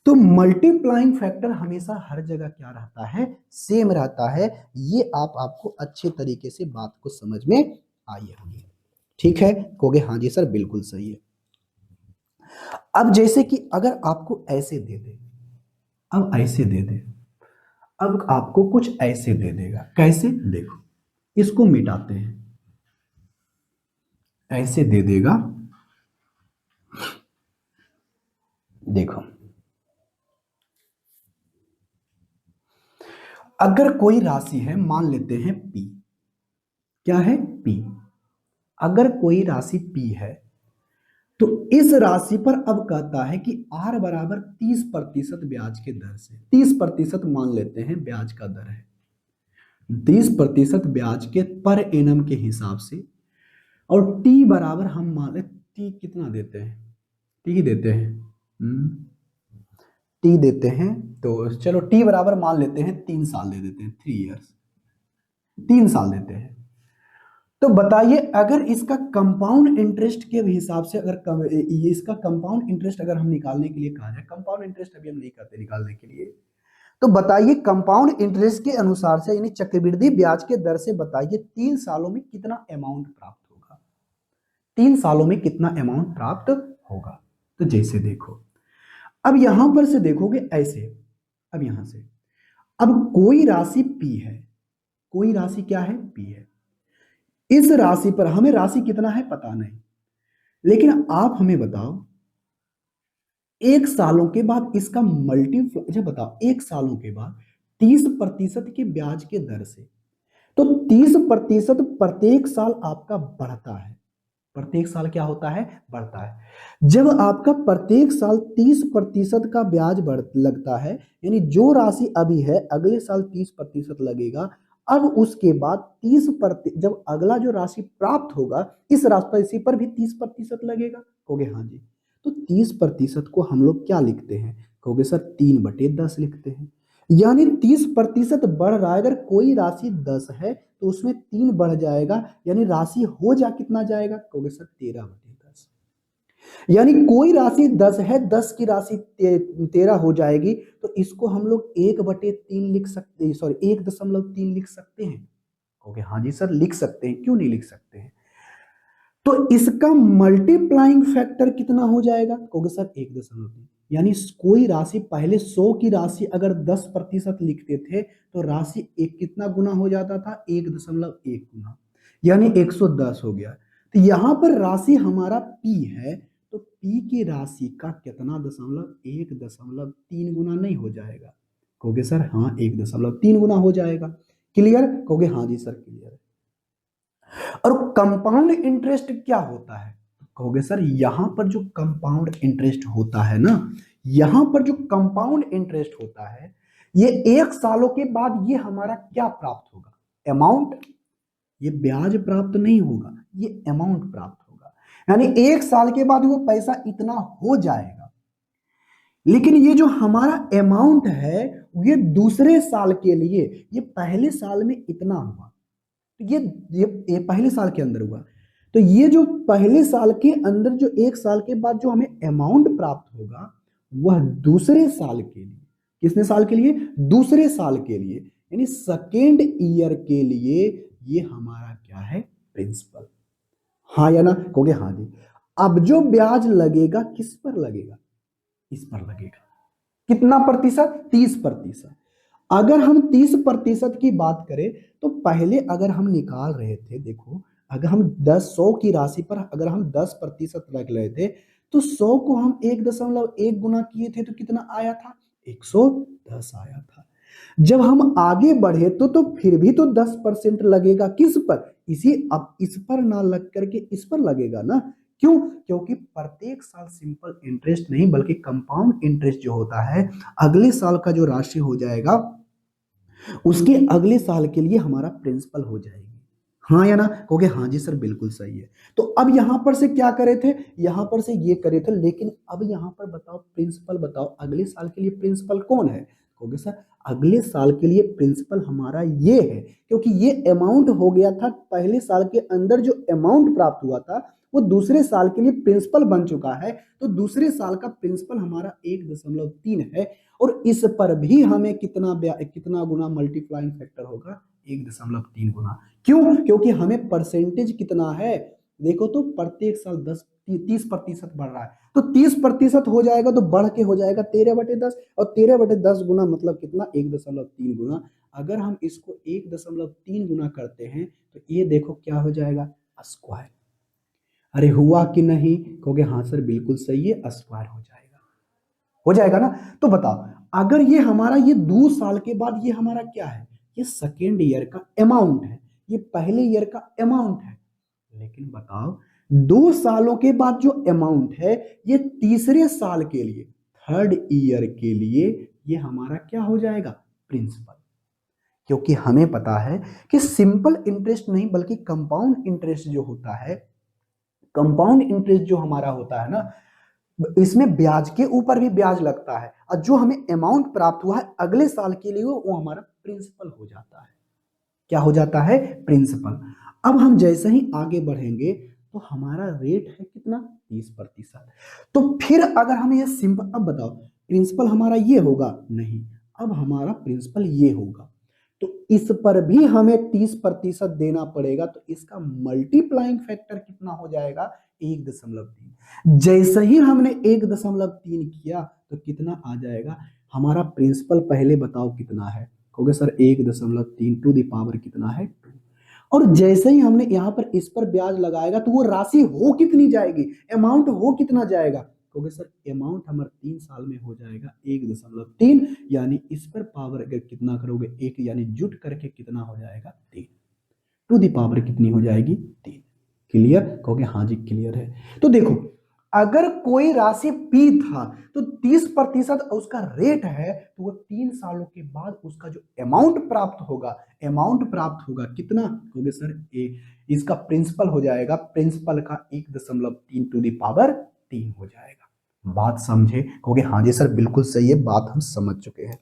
Speaker 1: तो मल्टीप्लाइंग फैक्टर हमेशा हर जगह क्या रहता है, सेम रहता है। ये आपको अच्छे तरीके से बात को समझ में आई होगी। ठीक है? कहोगे हाँ जी सर बिल्कुल सही है। अब जैसे कि अगर आपको ऐसे दे दे, अब ऐसे दे दे, अब आपको कुछ ऐसे दे देगा, कैसे? देखो इसको मिटाते हैं, ऐसे दे देगा। देखो अगर कोई राशि है, मान लेते हैं पी, क्या है, पी। अगर कोई राशि पी है तो इस राशि पर अब कहता है कि आर बराबर 30% ब्याज के दर से, 30% मान लेते हैं ब्याज का दर है, 30% ब्याज के पर एनम के हिसाब से। और टी बराबर हम मान ले, टी कितना देते हैं, टी देते हैं, टी देते हैं। तो चलो टी बराबर मान लेते हैं 3 साल दे देते हैं, 3 इयर्स, 3 साल देते हैं। तो बताइए अगर इसका कंपाउंड इंटरेस्ट के हिसाब से, अगर इसका कंपाउंड इंटरेस्ट अगर हम निकालने के लिए कहा जाए, कंपाउंड इंटरेस्ट अभी हम नहीं करते निकालने के लिए, तो बताइए कंपाउंड इंटरेस्ट के अनुसार से यानी चक्रवृद्धि ब्याज के दर से बताइए 3 सालों में कितना अमाउंट प्राप्त होगा, 3 सालों में कितना अमाउंट प्राप्त होगा। तो जैसे देखो, अब यहां पर से देखोगे ऐसे, अब यहां से, अब कोई राशि पी है, कोई राशि क्या है, पी है। इस राशि पर हमें राशि कितना है पता नहीं, लेकिन आप हमें बताओ, एक सालों के बाद इसका मल्टीप्लाई, अच्छा बताओ, एक सालों के बाद 30% के ब्याज के दर से, तो 30% प्रत्येक साल आपका बढ़ता है। प्रत्येक साल क्या होता है? बढ़ता है। जब आपका प्रत्येक साल 30% का ब्याज बढ़ लगता है, यानी जो राशि अभी है अगले साल 30% लगेगा। अब उसके बाद 30%, जब अगला जो राशि प्राप्त होगा इस राशि पर भी 30% लगेगा। कहोगे हाँ जी। तो 30% को हम लोग क्या लिखते हैं? कहोगे सर 3/10 लिखते हैं। यानी 30% बढ़ रहा है। अगर कोई राशि 10 है तो उसमें 3 बढ़ जाएगा, यानी राशि हो जा कितना जाएगा? कहोगे सर 13/10। यानी कोई राशि 10 है, 10 की राशि 13 हो जाएगी, तो इसको हम लोग 1/3 लिख सकते हैं, सॉरी 1.3 लिख सकते हैं। कहोगे हाँ जी सर लिख सकते हैं, क्यों नहीं लिख सकते हैं? तो इसका मल्टीप्लाइंग फैक्टर कितना हो जाएगा? कहोगे सर 1.3। यानी कोई राशि पहले 100 की राशि अगर 10% लिखते थे तो राशि एक कितना गुना हो जाता था? 1.1 गुना, यानी 110 हो गया। तो यहां पर राशि हमारा P है, तो P की राशि का कितना दशमलव? 1.3 गुना नहीं हो जाएगा? कहोगे सर हाँ 1.3 गुना हो जाएगा। क्लियर? कहोगे हाँ जी सर क्लियर। और कंपाउंड इंटरेस्ट क्या होता है? कहोगे सर यहां पर जो कंपाउंड इंटरेस्ट होता है ना, यहां पर जो कंपाउंड इंटरेस्ट होता है, ये 1 सालों के बाद ये हमारा क्या प्राप्त होगा? अमाउंट। ये ब्याज प्राप्त नहीं होगा, ये अमाउंट प्राप्त होगा। यानी 1 साल के बाद वो पैसा इतना हो जाएगा। लेकिन ये जो हमारा अमाउंट है ये दूसरे साल के लिए, ये पहले साल में इतना हुआ, तो ये पहले साल के अंदर हुआ। तो ये जो पहले साल के अंदर जो 1 साल के बाद जो हमें अमाउंट प्राप्त होगा वह दूसरे साल के लिए, किसने साल के लिए? दूसरे साल के लिए, यानी सेकेंड ईयर के लिए ये हमारा क्या है? प्रिंसिपल। हाँ या ना? कहोगे हाँ जी। अब जो ब्याज लगेगा किस पर लगेगा? इस पर लगेगा। कितना प्रतिशत? 30%। अगर हम 30% की बात करें तो पहले अगर हम निकाल रहे थे, देखो अगर हम 100 की राशि पर अगर हम 10% रख रहे थे तो 100 को हम 1.1 गुना किए थे तो कितना आया था? 110 आया था। जब हम आगे बढ़े तो फिर भी तो 10% लगेगा। किस पर? इसी, अब इस पर ना लग करके इस पर लगेगा ना। क्यों? क्योंकि प्रत्येक साल सिंपल इंटरेस्ट नहीं बल्कि कंपाउंड इंटरेस्ट जो होता है, अगले साल का जो राशि हो जाएगा उसके अगले साल के लिए हमारा प्रिंसिपल हो जाएगी। हाँ या ना? कहोगे हाँ जी सर बिल्कुल सही है। तो अब यहां पर से क्या करे थे? यहां पर से ये करे थे, लेकिन अब यहां पर बताओ प्रिंसिपल, बताओ अगले साल के लिए प्रिंसिपल कौन है? कहोगे सर अगले साल के लिए प्रिंसिपल हमारा ये है, क्योंकि ये अमाउंट हो गया था पहले साल के अंदर, जो अमाउंट प्राप्त हुआ था वो दूसरे साल के लिए प्रिंसिपल बन चुका है। तो दूसरे साल का प्रिंसिपल हमारा 1.3 है, और इस पर भी हमें कितना गुना मल्टीप्लाइंग फैक्टर होगा? 1.3 गुना। क्यों? क्योंकि हमें परसेंटेज कितना है, देखो तो प्रत्येक साल 30% बढ़ रहा है, तो 30% हो जाएगा तो बढ़ के हो जाएगा 13/10, और 13/10 गुना मतलब कितना? 1.3 गुना। अगर हम इसको 1.3 गुना करते हैं तो ये देखो क्या हो जाएगा? स्क्वायर। अरे हुआ कि नहीं? कहोगे हाँ सर बिल्कुल सही है, स्क्वायर हो जाएगा। हो जाएगा ना? तो बताओ अगर ये हमारा ये 2 साल के बाद ये हमारा क्या है? ये सेकेंड ईयर का अमाउंट है, ये पहले ईयर का अमाउंट है। लेकिन बताओ 2 सालों के बाद जो अमाउंट है ये तीसरे साल के लिए, थर्ड ईयर के लिए ये हमारा क्या हो जाएगा? प्रिंसिपल। क्योंकि हमें पता है कि सिंपल इंटरेस्ट नहीं बल्कि कंपाउंड इंटरेस्ट जो होता है, कंपाउंड इंटरेस्ट जो हमारा होता है ना, इसमें ब्याज के ऊपर भी ब्याज लगता है, और जो हमें अमाउंट प्राप्त हुआ है अगले साल के लिए वो हमारा प्रिंसिपल हो जाता है। क्या हो जाता है? प्रिंसिपल। अब हम जैसे ही आगे बढ़ेंगे तो हमारा रेट है कितना? 30%। तो फिर अगर हम ये सिंपल, अब बताओ प्रिंसिपल हमारा ये होगा? नहीं, अब हमारा प्रिंसिपल ये होगा, तो इस पर भी हमें 30% देना पड़ेगा, तो इसका मल्टीप्लाइंग फैक्टर कितना हो जाएगा? 1.3। जैसे ही हमने 1.3 किया तो कितना आ जाएगा? हमारा प्रिंसिपल पहले बताओ कितना है? कहोगे सर 1.3 टू द पावर कितना है? 2। और जैसे ही हमने यहाँ पर इस पर ब्याज लगाएगा तो वो राशि हो कितनी जाएगी, अमाउंट हो कितना जाएगा, क्योंकि सर अमाउंट हमारा 3 साल में हो जाएगा 1.3, यानी इस पर पावर अगर कितना करोगे 1, यानी जुट करके कितना हो जाएगा 3, टू दी पावर कितनी हो जाएगी 3। क्लियर, कहोगे हाँ जी क्लियर है। तो देखो अगर कोई राशि पी था तो 30% उसका रेट है, तो वो 3 सालों के बाद उसका जो अमाउंट प्राप्त होगा कितना, कहोगे सर इसका प्रिंसिपल हो जाएगा, प्रिंसिपल का 1.3 टू दी पावर 3 हो जाएगा। बात समझे, कहोगे हाँ जी सर बिल्कुल सही है, बात हम समझ चुके हैं।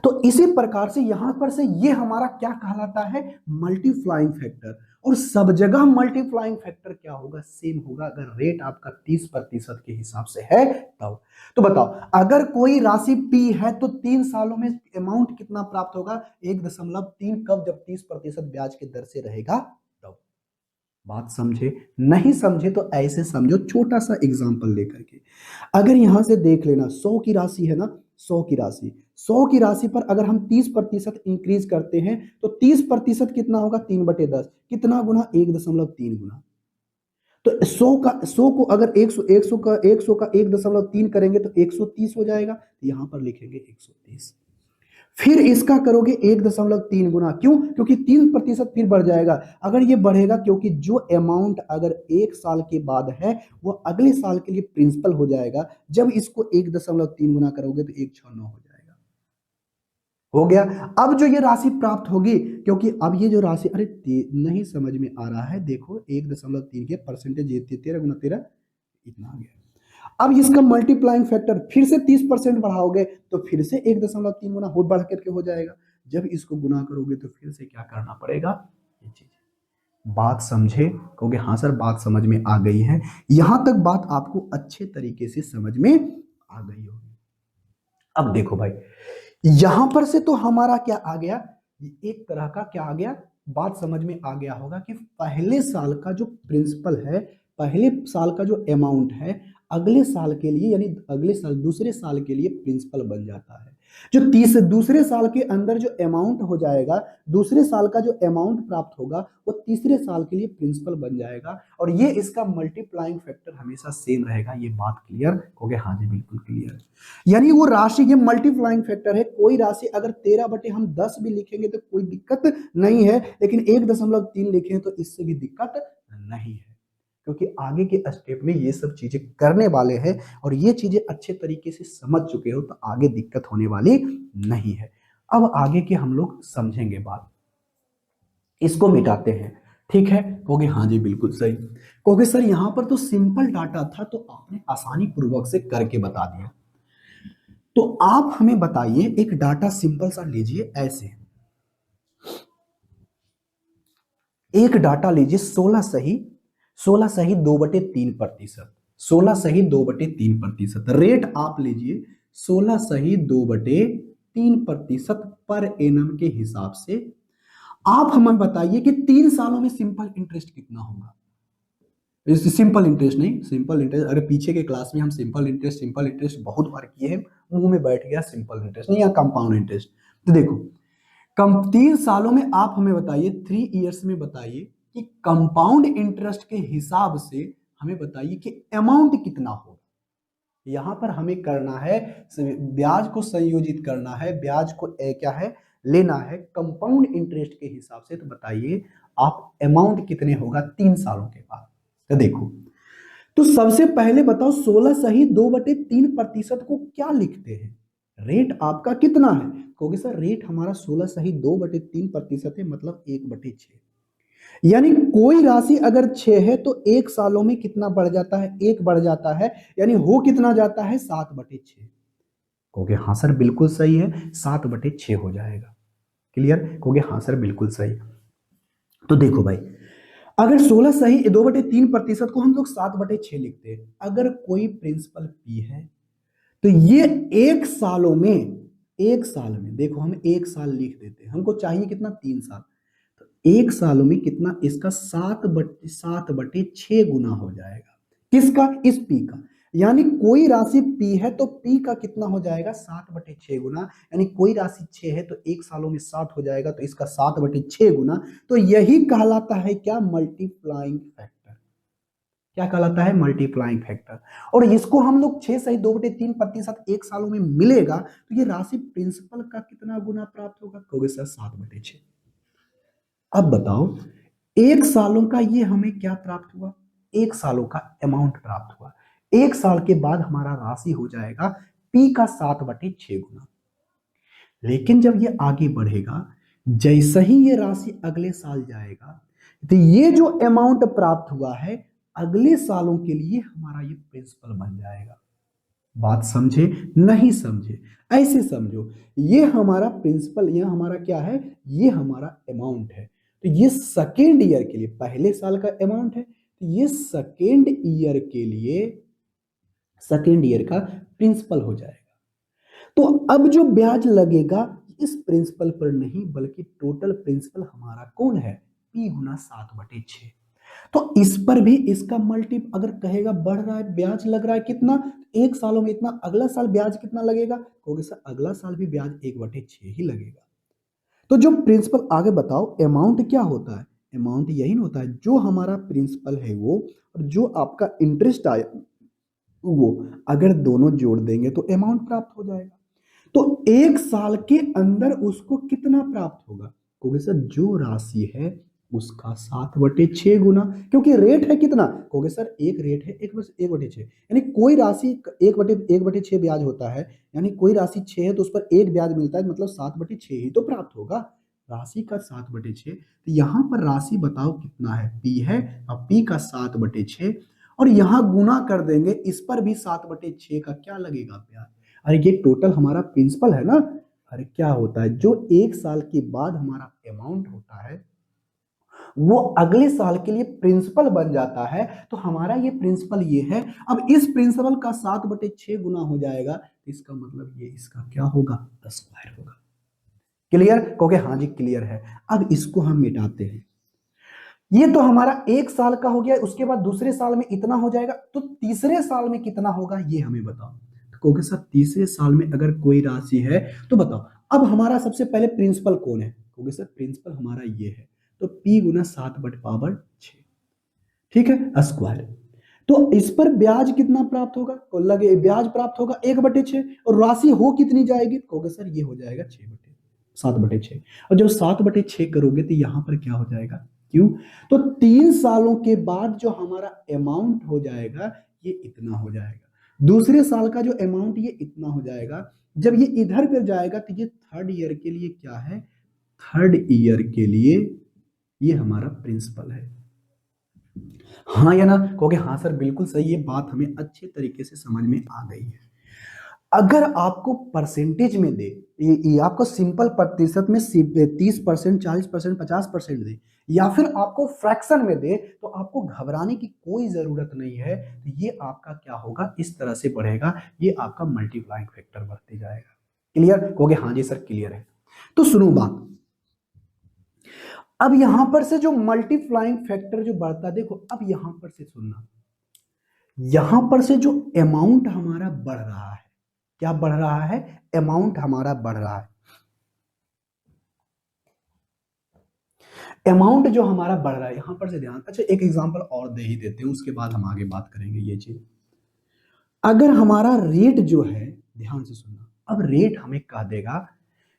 Speaker 1: तो इसी प्रकार से यहां पर से ये हमारा क्या कहलाता है, मल्टीप्लाइंग फैक्टर। और सब जगह मल्टीप्लाइंग फैक्टर क्या होगा, सेम होगा, अगर रेट आपका 30% के हिसाब से है तब। तो बताओ अगर कोई राशि पी है तो 3 सालों में अमाउंट कितना प्राप्त होगा, 1.3, कब, जब 30% ब्याज के दर से रहेगा तब। बात समझे, नहीं समझे तो ऐसे समझो, छोटा सा एग्जांपल लेकर के। अगर यहां से देख लेना 100 की राशि है ना, 100 की राशि पर अगर हम 30% इंक्रीज करते हैं तो 30% कितना होगा, 3/10, कितना गुना, 1.3 गुना। तो 100 को अगर 100 का 1.3 करेंगे तो 130 हो जाएगा, यहां पर लिखेंगे 130। फिर इसका करोगे 1.3 गुना, क्यों, क्योंकि 3% फिर बढ़ जाएगा। अगर ये बढ़ेगा क्योंकि जो अमाउंट अगर 1 साल के बाद है वो अगले साल के लिए प्रिंसिपल हो जाएगा, जब इसको 1.3 गुना करोगे तो 169 हो जाएगा। हो गया। अब जो ये राशि प्राप्त होगी, क्योंकि अब ये जो राशि, अरे नहीं समझ में आ रहा है, देखो 1.3 के परसेंटेज 13 गुना 13 इतना आ गया। अब इसका मल्टीप्लाइंग फैक्टर फिर से 30% बढ़ाओगे तो फिर से 1.3 गुना हो बढ़ करके हो जाएगा। जब इसको गुना करोगे तो फिर से क्या करना पड़ेगा, ये चीज। बात समझे, कहोगे हाँ सर बात समझ में आ गई है। यहां तक बात आपको अच्छे तरीके से समझ में आ गई होगी। अब देखो भाई, यहां पर से तो हमारा क्या आ गया, एक तरह का क्या आ गया, बात समझ में आ गया होगा कि पहले साल का जो प्रिंसिपल है, पहले साल का जो अमाउंट है, अगले साल के लिए यानी अगले साल दूसरे साल के लिए प्रिंसिपल बन जाता है। जो दूसरे साल के अंदर जो अमाउंट हो जाएगा, दूसरे साल का जो अमाउंट प्राप्त होगा वो तीसरे साल के लिए प्रिंसिपल बन जाएगा, और ये इसका मल्टीप्लाइंग फैक्टर हमेशा सेम रहेगा। ये बात क्लियर हो गया, हाँ जी बिल्कुल क्लियर है। यानी वो राशि, ये मल्टीप्लाइंग फैक्टर है, कोई राशि अगर 13/10 भी लिखेंगे तो कोई दिक्कत नहीं है, लेकिन 1.3 लिखें तो इससे भी दिक्कत नहीं है, क्योंकि आगे के स्टेप में ये सब चीजें करने वाले हैं और ये चीजें अच्छे तरीके से समझ चुके हो तो आगे दिक्कत होने वाली नहीं है। अब आगे के हम लोग समझेंगे बात, इसको मिटाते हैं, ठीक है, कहोगे हाँ जी बिल्कुल सही। कहोगे सर यहां पर तो सिंपल डाटा था तो आपने आसानी पूर्वक से करके बता दिया। तो आप हमें बताइए, एक डाटा सिंपल सा लीजिए, ऐसे एक डाटा लीजिए, 16 सही 2/3%, 16 सही 2/3%, रेट आप लीजिए 16 सही 2/3% पर एनम के हिसाब से। आप हमें बताइए कि 3 सालों में सिंपल इंटरेस्ट कितना होगा। सिंपल इंटरेस्ट नहीं, सिंपल इंटरेस्ट अरे पीछे के क्लास में हम सिंपल इंटरेस्ट बहुत बार किए हैं, मुंह में बैठ गया सिंपल इंटरेस्ट नहीं या कंपाउंड इंटरेस्ट। तो देखो कम 3 सालों में आप हमें बताइए, 3 इयर्स में बताइए कि कंपाउंड इंटरेस्ट के हिसाब से हमें बताइए कि अमाउंट कितना होगा। यहां पर हमें करना है, ब्याज को संयोजित करना है, ब्याज को क्या है लेना है कंपाउंड इंटरेस्ट के हिसाब से। तो बताइए आप अमाउंट कितने होगा 3 सालों के बाद। तो देखो, तो सबसे पहले बताओ 16 सही 2/3% को क्या लिखते हैं, रेट आपका कितना है, कहोगे सर रेट हमारा 16 सही 2/3% है, मतलब 1/6। यानी कोई राशि अगर 6 है तो 1 सालों में कितना बढ़ जाता है, 1 बढ़ जाता है, यानी हो कितना जाता है 7/6। कहोगे हाँ सर बिल्कुल सही है, 7/6 हो जाएगा। क्लियर, कहोगे हाँ सर बिल्कुल सही। तो देखो भाई, अगर 16 सही 2/3% को हम लोग 7/6 लिखते हैं, अगर कोई प्रिंसिपल पी है तो ये 1 सालों में, 1 साल में देखो हम 1 साल लिख देते हैं, हमको चाहिए कितना 3 साल, तो 1 सालों में कितना इसका 7/6 गुना हो जाएगा। किसका, इस पी का। यानी कोई राशि P है तो P का कितना हो जाएगा 7/6 गुना, यानी कोई राशि 6 है तो 1 सालों में 7 हो जाएगा, तो इसका 7/6 गुना। तो यही कहलाता है क्या, मल्टीप्लाइंग फैक्टर। क्या कहलाता है, मल्टीप्लाइंग फैक्टर। और इसको हम लोग 6 सही 2/3% 1 सालों में मिलेगा, तो ये राशि प्रिंसिपल का कितना गुना प्राप्त होगा, कहोगे सर 7/6। अब बताओ 1 सालों का ये हमें क्या प्राप्त हुआ, 1 सालों का अमाउंट प्राप्त हुआ। 1 साल के बाद हमारा राशि हो जाएगा P का 7/6 गुना। लेकिन जब ये आगे बढ़ेगा, जैसे ही ये राशि अगले साल जाएगा, तो ये जो अमाउंट प्राप्त हुआ है अगले सालों के लिए हमारा ये प्रिंसिपल बन जाएगा। बात समझे, नहीं समझे, ऐसे समझो, ये हमारा प्रिंसिपल, ये हमारा क्या है, ये हमारा अमाउंट है। तो ये सेकेंड ईयर के लिए, पहले साल का अमाउंट है, तो ये सेकेंड ईयर के लिए, सेकेंड ईयर का प्रिंसिपल हो जाएगा। तो अब जो ब्याज लगेगा इस प्रिंसिपल पर नहीं, बल्कि टोटल प्रिंसिपल हमारा कौन है, P गुना 7/6। तो इस पर भी इसका मल्टी, अगर कहेगा बढ़ रहा है, ब्याज लग रहा है कितना, 1 सालों में इतना, अगला साल ब्याज कितना लगेगा, कहोगे सर अगला साल भी ब्याज 1/6 ही लगेगा। तो जो प्रिंसिपल, आगे बताओ अमाउंट क्या होता है, अमाउंट यही ना होता है, जो हमारा प्रिंसिपल है वो, और जो आपका इंटरेस्ट आया वो, अगर दोनों जोड़ देंगे तो अमाउंट प्राप्त हो जाएगा। तो 1 साल के अंदर उसको कितना प्राप्त होगा, कहोगे सर जो राशि है उसका 7/6 गुना, क्योंकि रेट है कितना, कहोगे सर एक रेट है 1/6, यानी कोई राशि 1/6 ब्याज होता है, यानी कोई राशि 6 है तो उस पर एक ब्याज मिलता है, मतलब 7/6 ही तो प्राप्त होगा, राशि का 7/6। तो यहाँ पर राशि बताओ कितना है, P है, और P का 7/6, और यहाँ गुना कर देंगे, इस पर भी 7/6 का क्या लगेगा ब्याज। अरे ये टोटल हमारा प्रिंसिपल है ना। अरे क्या होता है, जो 1 साल के बाद हमारा अमाउंट होता है वो अगले साल के लिए प्रिंसिपल बन जाता है। तो हमारा ये प्रिंसिपल ये है, अब इस प्रिंसिपल का 7/6 गुना हो जाएगा, इसका मतलब ये इसका क्या होगा, स्क्वायर होगा। क्लियर, कहोगे हाँ जी क्लियर है। अब इसको हम मिटाते हैं, ये तो हमारा 1 साल का हो गया, उसके बाद दूसरे साल में इतना हो जाएगा, तो तीसरे साल में कितना होगा ये हमें बताओ। तो कहोगे सर तीसरे साल में अगर कोई राशि है तो बताओ। अब हमारा सबसे पहले प्रिंसिपल कौन है, कहोगे सर प्रिंसिपल हमारा ये है, तो P गुना 7/6, ठीक है, स्क्वायर। तो इस पर ब्याज कितना प्राप्त होगा, तो लगे ब्याज प्राप्त होगा 1/6, और राशि हो कितनी जाएगी, कहोगे सर ये हो जाएगा 7/6, और जब 7/6 करोगे तो यहां पर क्या हो जाएगा, क्यों, तो 3 सालों के बाद जो हमारा अमाउंट हो जाएगा ये इतना हो जाएगा, दूसरे साल का जो अमाउंट ये इतना हो जाएगा। जब ये इधर पर जाएगा तो ये थर्ड ईयर के लिए क्या है, थर्ड ईयर के लिए ये हमारा प्रिंसिपल है। हाँ या ना, कहोगे हाँ सर बिल्कुल सही, ये बात हमें अच्छे तरीके से समझ में आ गई है। अगर आपको परसेंटेज में दे, ये आपको सिंपल प्रतिशत में 30%, 40%, 50% दे, या फिर आपको फ्रैक्शन में दे, तो आपको घबराने की कोई जरूरत नहीं है। तो ये आपका क्या होगा, इस तरह से बढ़ेगा, ये आपका मल्टीप्लाइंग फैक्टर बढ़ते जाएगा। क्लियर, कहोगे हाँ जी सर क्लियर है। तो सुनो बात, अब यहां पर से जो मल्टीप्लाइंग फैक्टर जो बढ़ता, देखो अब यहां पर से सुनना, यहां पर से जो अमाउंट हमारा बढ़ रहा है, क्या बढ़ रहा है, अमाउंट हमारा बढ़ रहा है, अमाउंट जो हमारा बढ़ रहा है, यहां पर से ध्यान, अच्छा एक एग्जांपल और दे ही देते हैं, उसके बाद हम आगे बात करेंगे ये चीज। अगर हमारा रेट जो है, ध्यान से सुनना, अब रेट हमें कह देगा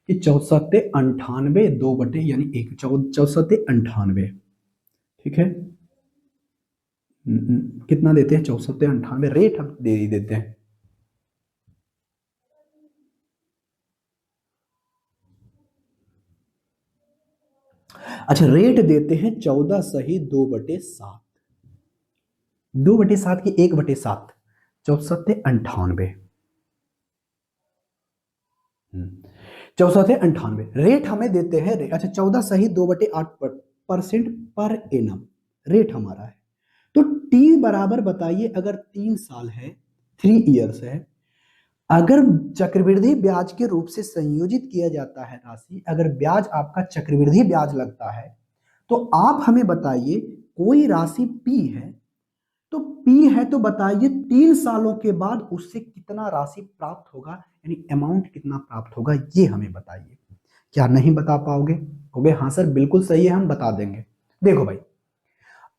Speaker 1: कि 6498 2 बटे यानी 6498, ठीक है, कितना देते हैं, 6498 रेट हम दे ही देते हैं। अच्छा रेट देते हैं 14 सही 2/7, 2/7 की 1/7, 6498, 6498 रेट हमें देते हैं। अच्छा 14 सही 2/8% पर एनम रेट हमारा है। तो टी बराबर बताइए, अगर 3 साल है, 3 ईयर्स है, अगर चक्रवृद्धि ब्याज के रूप से संयोजित किया जाता है राशि, अगर ब्याज आपका चक्रवृद्धि ब्याज लगता है, तो आप हमें बताइए कोई राशि P है, तो पी है तो बताइए 3 सालों के बाद उससे कितना राशि प्राप्त होगा, यानी अमाउंट कितना प्राप्त होगा, ये हमें बताइए। क्या नहीं बता पाओगे? कहोगे हाँ सर बिल्कुल सही है, हम बता देंगे। देखो भाई,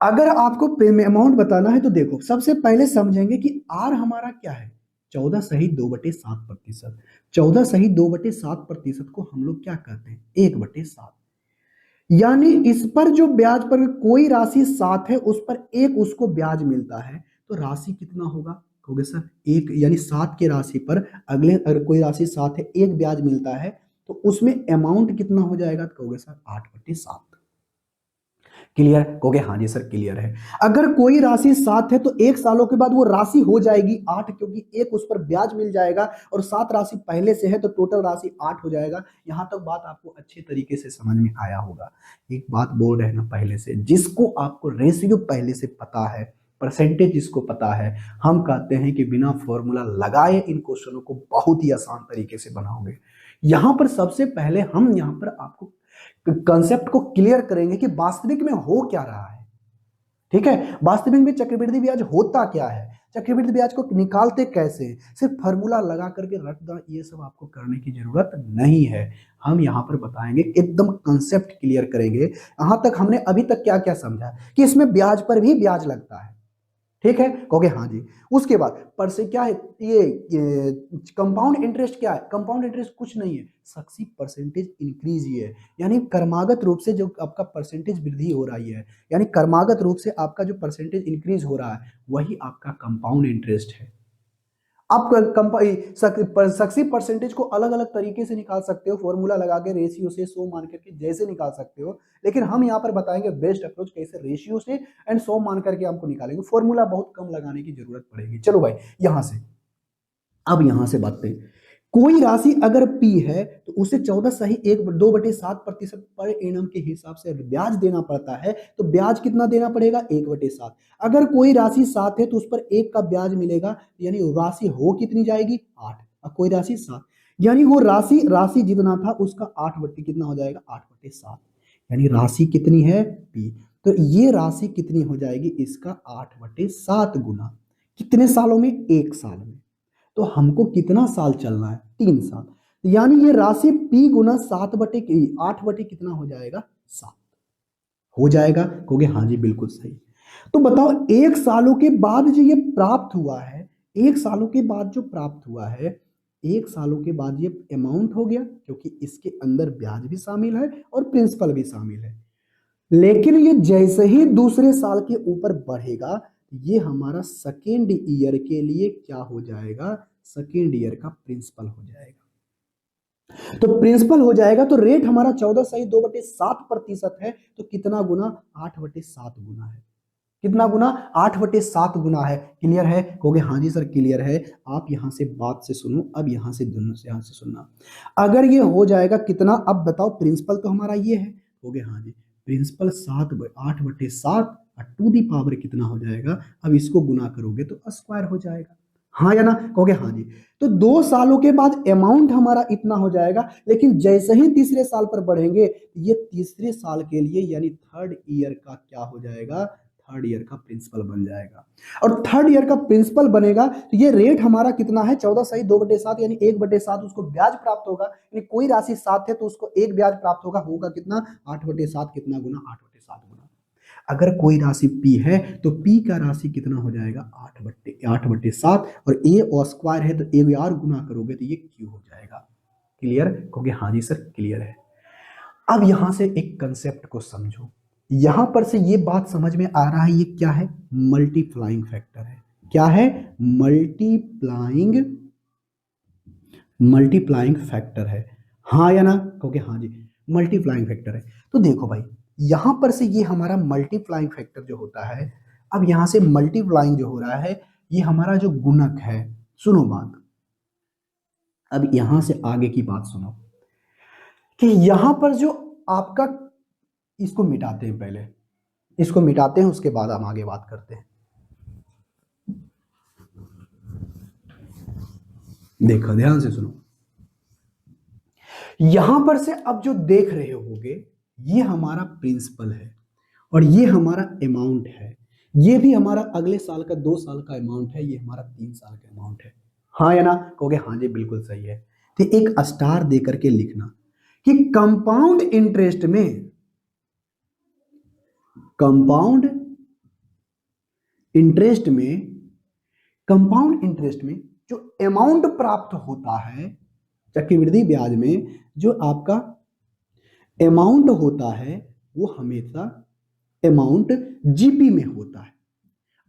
Speaker 1: अगर आपको अमाउंट बताना है तो देखो, सबसे पहले समझेंगे कि आर हमारा क्या है, 14 सही 2/7%। 14 सही 2/7% को हम लोग क्या कहते हैं, 1/7। यानी इस पर जो ब्याज पर कोई राशि 7 है, उस पर एक उसको ब्याज मिलता है, तो राशि कितना होगा? कहोगे सर एक, यानी 7 के राशि पर अगले, अगर कोई राशि 7 है, एक ब्याज मिलता है, तो उसमें अमाउंट कितना हो जाएगा? तो कहोगे सर 8/7। क्लियर? कहोगे हाँ जी सर क्लियर है। अगर कोई राशि 7 है तो 1 सालों के बाद वो राशि हो जाएगी 8, क्योंकि एक उस पर ब्याज मिल जाएगा, और 7 राशि पहले से है तो टोटल राशि 8 हो जाएगा। यहां तक बात आपको अच्छे तरीके से समझ में आया होगा। एक बात बोल रहे हैं ना पहले से, जिसको आपको रेशियो पहले से पता है, परसेंटेज जिसको पता है, हम कहते हैं कि बिना फॉर्मूला लगाए इन क्वेश्चनों को बहुत ही आसान तरीके से बनाओगे। यहां पर सबसे पहले हम यहां पर आपको कंसेप्ट को क्लियर करेंगे कि वास्तविक में हो क्या रहा है। ठीक है, वास्तविक में चक्रवृद्धि ब्याज होता क्या है, चक्रवृद्धि ब्याज को निकालते कैसे, सिर्फ फार्मूला लगा करके रट दो, ये सब आपको करने की जरूरत नहीं है। हम यहां पर बताएंगे, एकदम कंसेप्ट क्लियर करेंगे। यहां तक हमने अभी तक क्या क्या समझा, कि इसमें ब्याज पर भी ब्याज लगता है। ठीक है, कहोगे हाँ जी। उसके बाद पर से क्या है, ये कंपाउंड इंटरेस्ट क्या है? कंपाउंड इंटरेस्ट कुछ नहीं है, सक्सेसिव परसेंटेज इंक्रीज ही है, यानी क्रमागत रूप से जो आपका परसेंटेज वृद्धि हो रही है, यानी क्रमागत रूप से आपका जो परसेंटेज इंक्रीज हो रहा है, वही आपका कंपाउंड इंटरेस्ट है। आप सक्सेसिव परसेंटेज को अलग अलग तरीके से निकाल सकते हो, फॉर्मूला लगा के, रेशियो से, सो मान करके जैसे निकाल सकते हो, लेकिन हम यहाँ पर बताएंगे बेस्ट अप्रोच कैसे रेशियो से एंड सो मान करके हमको निकालेंगे, फॉर्मूला बहुत कम लगाने की जरूरत पड़ेगी। चलो भाई यहां से, अब यहां से बात करें, कोई राशि अगर पी है तो उसे 14 सही 2/7% पर एनम के हिसाब से ब्याज देना पड़ता है, तो ब्याज कितना देना पड़ेगा? 1/7। अगर कोई राशि 7 है तो उस पर एक का ब्याज मिलेगा, यानी राशि हो कितनी जाएगी? 8। और कोई राशि 7, यानी वो राशि राशि जितना था उसका 8 बट्टी कितना हो जाएगा? 8/7। यानी राशि कितनी है? पी। तो ये राशि कितनी हो जाएगी? इसका 8/7 गुना कितने सालों में? 1 साल में। तो हमको कितना साल चलना है? 3 साल। यानी ये राशि पी गुना 7/8 कितना हो जाएगा? 7 हो जाएगा। कहोगे हाँ जी बिल्कुल सही। तो बताओ, 1 सालों के बाद जो ये प्राप्त हुआ है, 1 सालों के बाद जो प्राप्त हुआ है, 1 सालों के बाद ये अमाउंट हो गया, क्योंकि इसके अंदर ब्याज भी शामिल है और प्रिंसिपल भी शामिल है। लेकिन ये जैसे ही दूसरे साल के ऊपर बढ़ेगा, ये हमारा सेकेंड ईयर के लिए क्या हो जाएगा? सेकेंड ईयर का प्रिंसिपल हो जाएगा। तो प्रिंसिपल हो जाएगा तो रेट हमारा 14 सही 2/7% है, तो कितना गुना? 8/7 गुना है। कितना गुना? 8/7 गुना है। क्लियर है? कहोगे हाँ जी सर क्लियर है। आप यहां से बात से सुनो, अब यहां से दोनों से यहां से सुनना। अगर ये हो जाएगा कितना, अब बताओ, प्रिंसिपल तो हमारा ये है। कहोगे हाँ जी, प्रिंसिपल 8/7 और टू दी पावर कितना हो जाएगा? अब इसको गुना करोगे तो स्क्वायर हो जाएगा। हाँ या ना? कहोगे हाँ जी। तो 2 सालों के बाद अमाउंट हमारा इतना हो जाएगा, लेकिन जैसे ही तीसरे साल पर बढ़ेंगे, ये तीसरे साल के लिए यानी थर्ड ईयर का क्या हो जाएगा? थर्ड ईयर का प्रिंसिपल बन जाएगा। और थर्ड ईयर का प्रिंसिपल बनेगा तो ये रेट हमारा कितना है? 14 सही 2/7, यानी 1/7 उसको ब्याज प्राप्त होगा, यानी कोई राशि 7 है तो उसको एक ब्याज प्राप्त होगा, होगा कितना? 8/7। कितना गुना? 8/7 गुना। अगर कोई राशि पी है तो पी का राशि कितना हो जाएगा? 8/7, और ए और स्क्वायर है तो ए और गुना करोगे तो ये क्यू हो जाएगा। क्लियर? कहोगे हाँ जी सर क्लियर है। अब यहां से एक कंसेप्ट को समझो, यहां पर से ये बात समझ में आ रहा है, ये क्या है? मल्टीप्लाइंग फैक्टर है। क्या है? मल्टीप्लाइंग मल्टीप्लाइंग फैक्टर है। हाँ या ना? कहोगे हाँ जी मल्टीप्लाइंग फैक्टर है। तो देखो भाई, यहां पर से ये हमारा मल्टीप्लाइंग फैक्टर जो होता है, अब यहां से मल्टीप्लाइंग जो हो रहा है, ये हमारा जो गुणक है। सुनो बात, अब यहां से आगे की बात सुनो, कि यहां पर जो आपका, इसको मिटाते हैं पहले, इसको मिटाते हैं, उसके बाद हम आगे बात करते हैं। देखो ध्यान से सुनो, यहां पर से अब जो देख रहे होगे, ये हमारा प्रिंसिपल है और ये हमारा अमाउंट है। ये भी हमारा अगले साल का 2 साल का अमाउंट है, ये हमारा 3 साल का अमाउंट है। हाँ या ना? कहोगे हाँ जी बिल्कुल सही है। तो एक स्टार दे करके लिखना कि कंपाउंड इंटरेस्ट में कंपाउंड इंटरेस्ट में जो अमाउंट प्राप्त होता है चक्रवृद्धि ब्याज में, जो आपका अमाउंट होता है वो हमेशा अमाउंट जीपी में होता है।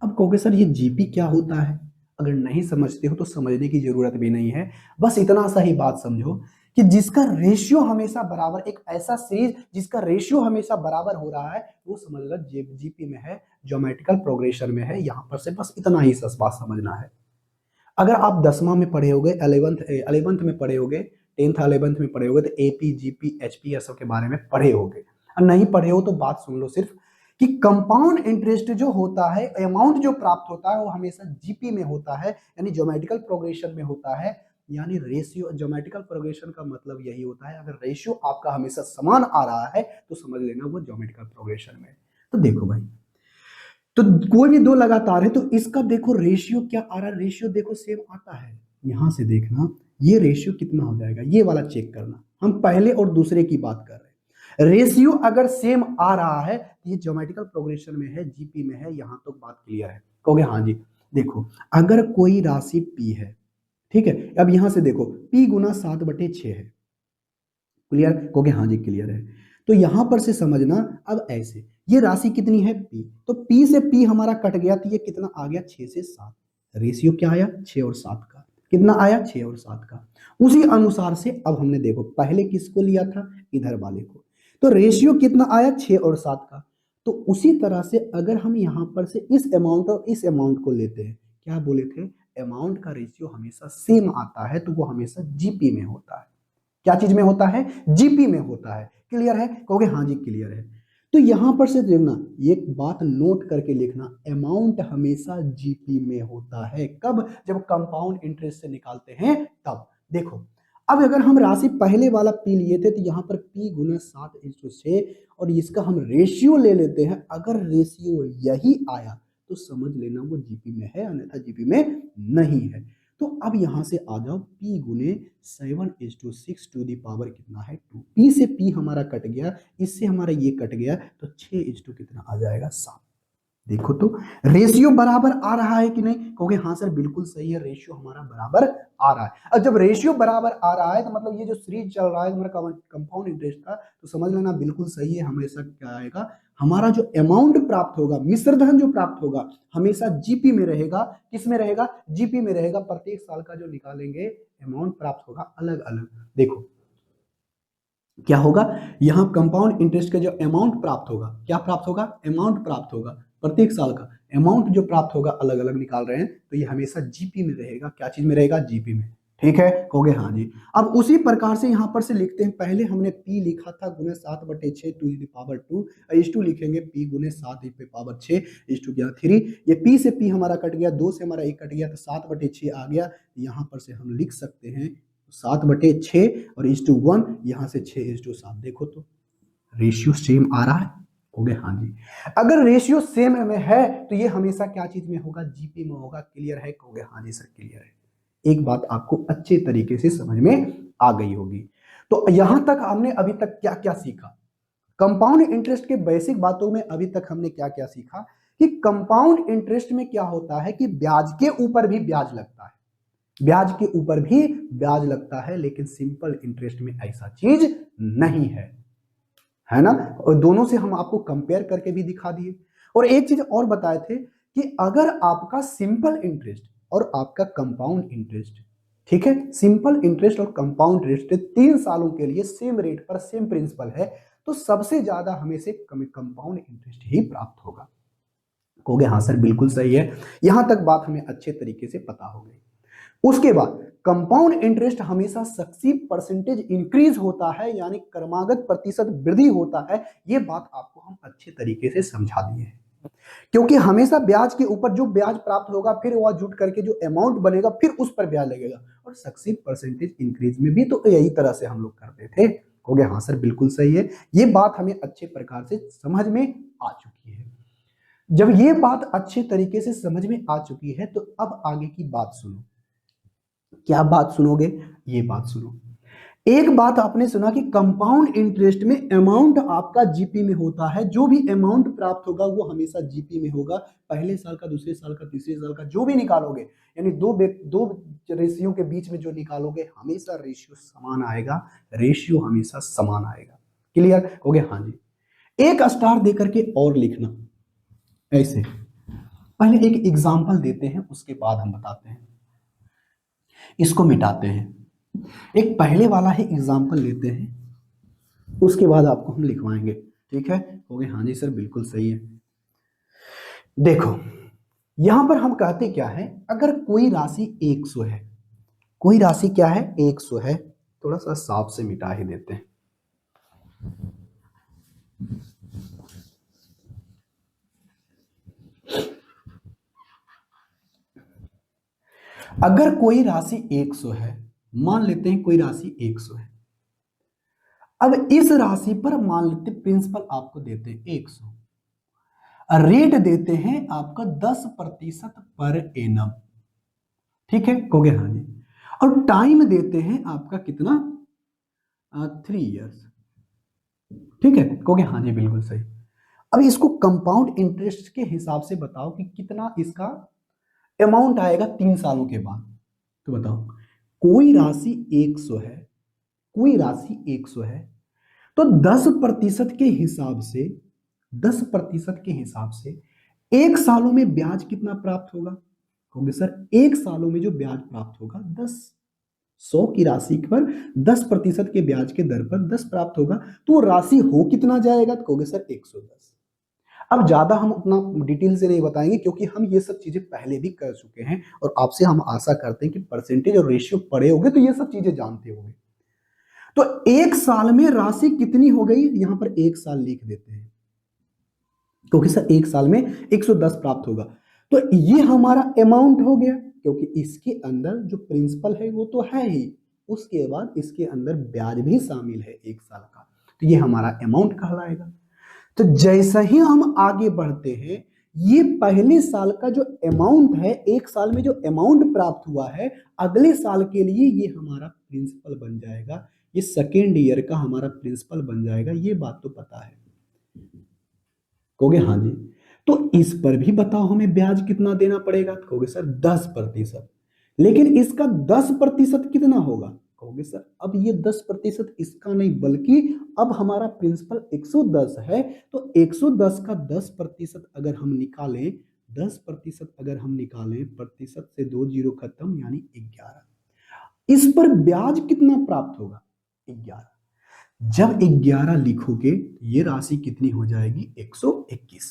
Speaker 1: अब कहोगे सर ये जीपी क्या होता है? अगर नहीं समझते हो तो समझने की जरूरत भी नहीं है, बस इतना सा ही बात समझो कि जिसका रेशियो हमेशा बराबर, एक ऐसा सीरीज जिसका रेशियो हमेशा बराबर हो रहा है वो समझ लो जीपी में है, ज्योमेट्रिकल प्रोग्रेशन में है। यहां पर से बस इतना ही बात समझना है। अगर आप 10वां में पढ़े होगे, 11th में पढ़े होगे, 10th 11th में पढ़े होगे, तो एपी जीपी एचपी ये सब के बारे में पढ़े होगे। और नहीं पढ़े हो तो बात सुन लो सिर्फ कि कंपाउंड इंटरेस्ट जो होता है, अमाउंट जो प्राप्त होता है वो हमेशा जीपी में होता है, यानी ज्योमेट्रिकल प्रोग्रेशन में होता है। यानी रेशियो, ज्योमेट्रिकल प्रोग्रेशन का मतलब यही होता है, अगर रेशियो आपका हमेशा समान आ रहा है तो समझ लेना वो ज्योमेट्रिकल प्रोग्रेशन में। तो देखो भाई, तो कोई भी दो लगातार है तो इसका देखो रेशियो क्या आ रहा है, रेशियो देखो सेम आता है। यहां से देखना ये रेशियो कितना हो जाएगा, ये वाला चेक करना। हम पहले और दूसरे की बात कर रहे हैं, रेशियो अगर सेम आ रहा है तो ये ज्योमेट्रिकल प्रोग्रेशन में है, जीपी में है। यहां तो बात क्लियर है? कहोगे हाँ जी। देखो अगर कोई राशि पी है, ठीक है, अब यहां से देखो पी गुना 7/6 है। क्लियर? कहोगे हाँ जी क्लियर है। तो यहां पर से समझना, अब ऐसे ये राशि कितनी है पी, तो पी से पी हमारा कट गया तो ये कितना आ गया 6 से 7। रेशियो क्या आया 6 और 7 का, कितना आया 6 और 7 का। उसी अनुसार से अब हमने देखो पहले किसको लिया था, इधर वाले को, तो रेशियो कितना आया 6 और 7 का। तो उसी तरह से अगर हम यहां पर से इस अमाउंट और इस अमाउंट को लेते हैं, क्या बोले थे, अमाउंट का रेशियो हमेशा सेम आता है तो वो हमेशा जीपी में होता है। क्या चीज में होता है? जीपी में होता है। क्लियर है? कहोगे हाँ जी क्लियर है। तो यहां पर से देखना, एक बात नोट करके लिखना, अमाउंट हमेशा जीपी में होता है। कब? जब कंपाउंड इंटरेस्ट से निकालते हैं तब। देखो अब अगर हम राशि पहले वाला पी लिए थे तो यहां पर पी गुना 7/6 और इसका हम रेशियो ले लेते हैं। अगर रेशियो यही आया तो समझ लेना वो जीपी में है, अन्यथा जीपी में नहीं है। तो अब यहां से आ जाओ, P गुने 7/6 टू दी पावर कितना है 2। P से P हमारा कट गया, इससे हमारा ये कट गया, तो 6 कितना आ जाएगा 7। देखो तो रेशियो बराबर आ रहा है कि नहीं? कहोगे हाँ सर बिल्कुल सही है, रेशियो हमारा बराबर आ रहा है। अब जब रेशियो बराबर आ रहा है तो मतलब ये जो सीरीज चल रहा है हमारा कंपाउंड इंटरेस्ट का, तो समझ लेना बिल्कुल सही है। हमेशा क्या आएगा, हमारा जो अमाउंट प्राप्त होगा, मिश्र धन जो प्राप्त होगा, हमेशा जीपी में रहेगा। किस में रहेगा? जीपी में रहेगा। प्रत्येक साल का जो निकालेंगे अमाउंट प्राप्त होगा अलग अलग। देखो क्या होगा, यहां कंपाउंड इंटरेस्ट का जो अमाउंट प्राप्त होगा, क्या प्राप्त होगा, अमाउंट प्राप्त होगा। प्रत्येक साल का अमाउंट जो प्राप्त होगा अलग अलग निकाल रहे हैं, तो ये हमेशा जीपी में रहेगा। क्या चीज में रहेगा? जीपी में। ठीक है? कहोगे हाँ जी। अब उसी प्रकार से यहां पर से लिखते हैं, पहले हमने पी लिखा था गुने 7/6 टू द पावर 2, इस टू लिखेंगे पी गुने 7 पे पावर 6 इस टू गया 3। ये पी से पी हमारा कट गया, 2 से हमारा 1 कट गया, तो 7/6 आ गया। यहां पर से हम लिख सकते हैं 7/6 और इस टू 1, यहां से 6:7। देखो तो रेशियो सेम आ रहा है? हो गए हाँ जी। अगर रेशियो सेम में है तो ये हमेशा क्या चीज में होगा? जीपी में होगा। क्लियर है? कहोगे हाँ जी सर क्लियर है। एक बात आपको अच्छे तरीके से समझ में आ गई होगी। तो यहां तक हमने अभी तक क्या क्या सीखा? कंपाउंड इंटरेस्ट के बेसिक बातों में अभी तक हमने क्या क्या सीखा कि कंपाउंड इंटरेस्ट में क्या होता है कि ब्याज के ऊपर भी ब्याज लगता है, ब्याज के ऊपर भी ब्याज लगता है, लेकिन सिंपल इंटरेस्ट में ऐसा चीज नहीं है ना? और दोनों से हम आपको कंपेयर करके भी दिखा दिए। और एक चीज और बताए थे कि अगर आपका सिंपल इंटरेस्ट और आपका कंपाउंड इंटरेस्ट, ठीक है, सिंपल इंटरेस्ट और कंपाउंड इंटरेस्ट 3 सालों के लिए सेम रेट पर सेम प्रिंसिपल है, तो सबसे ज्यादा हमें से कंपाउंड इंटरेस्ट ही प्राप्त होगा। कहोगे हाँ सर बिल्कुल सही है। यहां तक बात हमें अच्छे तरीके से पता हो गई। उसके बाद कंपाउंड इंटरेस्ट हमेशा सक्सीव परसेंटेज इंक्रीज होता है, यानी क्रमागत प्रतिशत वृद्धि होता है। यह बात आपको हम अच्छे तरीके से समझा दिए हैं, क्योंकि हमेशा ब्याज के ऊपर जो ब्याज प्राप्त होगा फिर वह जुट करके जो अमाउंट बनेगा फिर उस पर ब्याज लगेगा। और सक्सीव परसेंटेज इंक्रीज में भी तो यही तरह से हम लोग करते थे। हो गया हाँ सर बिल्कुल सही है। ये बात हमें अच्छे प्रकार से समझ में आ चुकी है। जब ये बात अच्छे तरीके से समझ में आ चुकी है तो अब आगे की बात सुनो। क्या बात सुनोगे? ये बात सुनो। एक बात आपने सुना कि कंपाउंड इंटरेस्ट में अमाउंट आपका जीपी में होता है, जो भी अमाउंट प्राप्त होगा वो हमेशा जीपी में होगा। पहले साल का, दूसरे साल का, तीसरे साल का जो भी निकालोगे, यानी दो रेशियो के बीच में जो निकालोगे हमेशा रेशियो समान आएगा, रेशियो हमेशा समान आएगा। क्लियर हो गया? हाँ जी। एक स्टार देकर के और लिखना ऐसे। पहले एक एग्जांपल देते हैं, उसके बाद हम बताते हैं। इसको मिटाते हैं। एक पहले वाला ही एग्जांपल लेते हैं, उसके बाद आपको हम लिखवाएंगे। ठीक है? हो गया? हाँ जी सर, बिल्कुल सही है। देखो, यहां पर हम कहते क्या है, अगर कोई राशि 100 है, कोई राशि क्या है? 100 है। थोड़ा सा साफ से मिटा ही देते हैं। अगर कोई राशि 100 है, मान लेते हैं कोई राशि 100 है। अब इस राशि पर मान लेते प्रिंसिपल आपको देते हैं 100, रेट देते हैं आपका 10% पर एनम। ठीक है? कहोगे हाँ जी। और टाइम देते हैं आपका कितना? 3 इयर्स। ठीक है? कहोगे हाँ जी, बिल्कुल सही। अब इसको कंपाउंड इंटरेस्ट के हिसाब से बताओ कि कितना इसका अमाउंट आएगा 3 सालों के बाद। तो बताओ, कोई राशि 100 है, कोई राशि 100 है, तो 10% के हिसाब से, 10% के हिसाब से 1 सालों में ब्याज कितना प्राप्त होगा? कहोगे सर 1 सालों में जो ब्याज प्राप्त होगा 10, 100 की राशि पर 10% के ब्याज के दर पर 10 प्राप्त होगा, तो वो राशि हो कितना जाएगा? तो कहोगे सर 110। अब ज्यादा हम उतना डिटेल से नहीं बताएंगे, क्योंकि हम ये सब चीजें पहले भी कर चुके हैं और आपसे हम आशा करते हैं कि परसेंटेज और रेशियो पढ़े होंगे तो ये सब चीजें जानते होंगे। तो 1 साल में राशि कितनी हो गई? यहां पर 1 साल लिख देते हैं, क्योंकि सर 1 साल में 110 प्राप्त होगा। तो ये हमारा अमाउंट हो गया, क्योंकि इसके अंदर जो प्रिंसिपल है वो तो है ही, उसके बाद इसके अंदर ब्याज भी शामिल है 1 साल का, तो ये हमारा अमाउंट कहलाएगा। तो जैसा ही हम आगे बढ़ते हैं, ये पहले साल का जो अमाउंट है, 1 साल में जो अमाउंट प्राप्त हुआ है, अगले साल के लिए ये हमारा प्रिंसिपल बन जाएगा, ये सेकेंड ईयर का हमारा प्रिंसिपल बन जाएगा। ये बात तो पता है? कहोगे हाँ जी। तो इस पर भी बताओ हमें ब्याज कितना देना पड़ेगा? कहोगे सर 10%। लेकिन इसका 10% कितना होगा? कहोगे सर अब ये 10% इसका नहीं, बल्कि अब हमारा प्रिंसिपल 110 है, तो 110 का 10% अगर हम निकालें, 10% अगर हम निकालें, प्रतिशत से 2 जीरो खत्म, यानी 11। इस पर ब्याज कितना प्राप्त होगा? 11। जब 11 लिखोगे, ये राशि कितनी हो जाएगी? 121।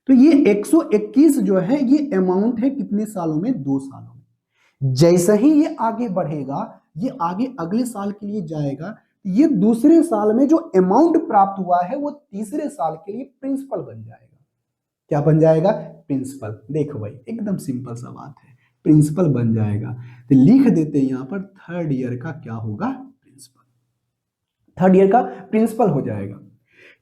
Speaker 1: तो ये 121 जो है ये अमाउंट है कितने सालों में? 2 सालों में। जैसे ही ये आगे बढ़ेगा, ये आगे अगले साल के लिए जाएगा, ये दूसरे साल में जो अमाउंट प्राप्त हुआ है वो तीसरे साल के लिए प्रिंसिपल बन जाएगा। क्या बन जाएगा? प्रिंसिपल। देखो भाई, एकदम सिंपल सा बात है, प्रिंसिपल बन जाएगा। तो लिख देते हैं यहां पर थर्ड ईयर का क्या होगा? प्रिंसिपल। थर्ड ईयर का प्रिंसिपल हो जाएगा।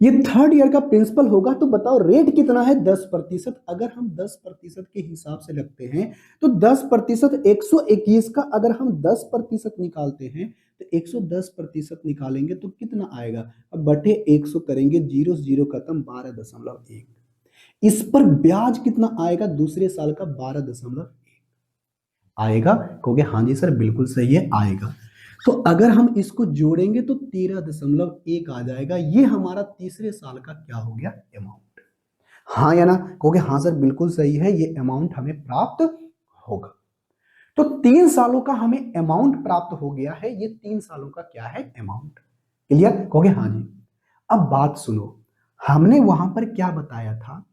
Speaker 1: ये थर्ड ईयर का प्रिंसिपल होगा। तो बताओ रेट कितना है? 10%। अगर हम 10% के हिसाब से लगते हैं तो 10%, 121 का अगर हम 10% निकालते हैं तो 110% निकालेंगे तो कितना आएगा? अब बटे 100 करेंगे, जीरो जीरो खत्म, 12.1। इस पर ब्याज कितना आएगा? दूसरे साल का 12.1 आएगा। कहोगे हाँ जी सर, बिल्कुल सही है, आएगा। तो अगर हम इसको जोड़ेंगे तो 13.1 आ जाएगा। ये हमारा तीसरे साल का क्या हो गया? अमाउंट। हाँ या ना? कहोगे हाँ सर, बिल्कुल सही है, ये अमाउंट हमें प्राप्त होगा। तो 3 सालों का हमें अमाउंट प्राप्त हो गया है। ये 3 सालों का क्या है? अमाउंट। क्लियर? कहोगे हाँ जी। अब बात सुनो, हमने वहां पर क्या बताया था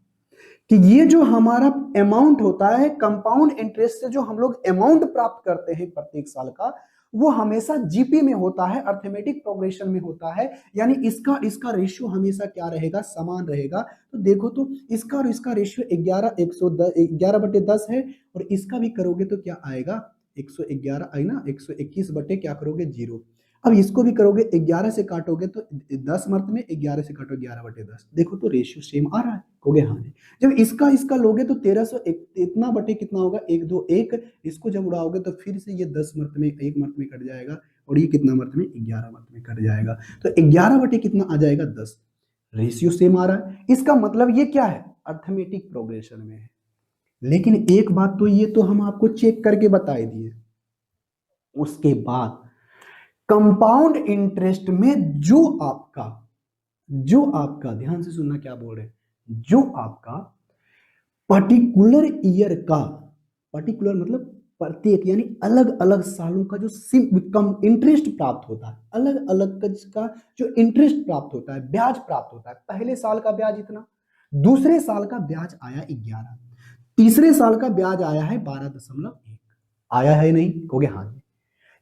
Speaker 1: कि ये जो हमारा अमाउंट होता है, कंपाउंड इंटरेस्ट से जो हम लोग अमाउंट प्राप्त करते हैं प्रत्येक साल का, वो हमेशा जीपी में होता है, अर्थमेटिक प्रोग्रेशन में होता है, यानी इसका इसका रेशियो हमेशा क्या रहेगा? समान रहेगा। तो देखो, तो इसका और इसका रेशियो 11/10 है, और इसका भी करोगे तो क्या आएगा? 111 आई ना, 121 बटे क्या करोगे? 0। अब इसको भी करोगे, 11 से काटोगे तो 10 मर्त में 11 से काटो 11/10, देखो तो रेशियो सेम आ रहा है, कहोगे हाँ जी। जब इसका इसका लोगे तो 1300 इतना बटे कितना होगा, 1 2 1, इसको जब उड़ाओगे तो फिर से ये 10 मर्त में 1 मर्त में कट जाएगा, और ये कितना मर्त में, 11 मर्त में कट जाएगा, तो 11 बटे कितना आ जाएगा, 10। रेशियो सेम आ रहा है, इसका मतलब ये क्या है, अर्थमेटिक प्रोग्रेशन में है। लेकिन एक बात तो ये तो हम आपको चेक करके बता दिए, उसके बाद कंपाउंड इंटरेस्ट में जो आपका ध्यान से सुनना क्या बोल रहे हैं, जो आपका पर्टिकुलर ईयर का, पर्टिकुलर मतलब प्रत्येक यानी अलग अलग सालों का जो इंटरेस्ट प्राप्त होता है, अलग अलग का जो इंटरेस्ट प्राप्त होता है, ब्याज प्राप्त होता है, पहले साल का ब्याज इतना, दूसरे साल का ब्याज आया 11, तीसरे साल का ब्याज आया है 12.1, आया है नहीं, कहोगे हाँ जी।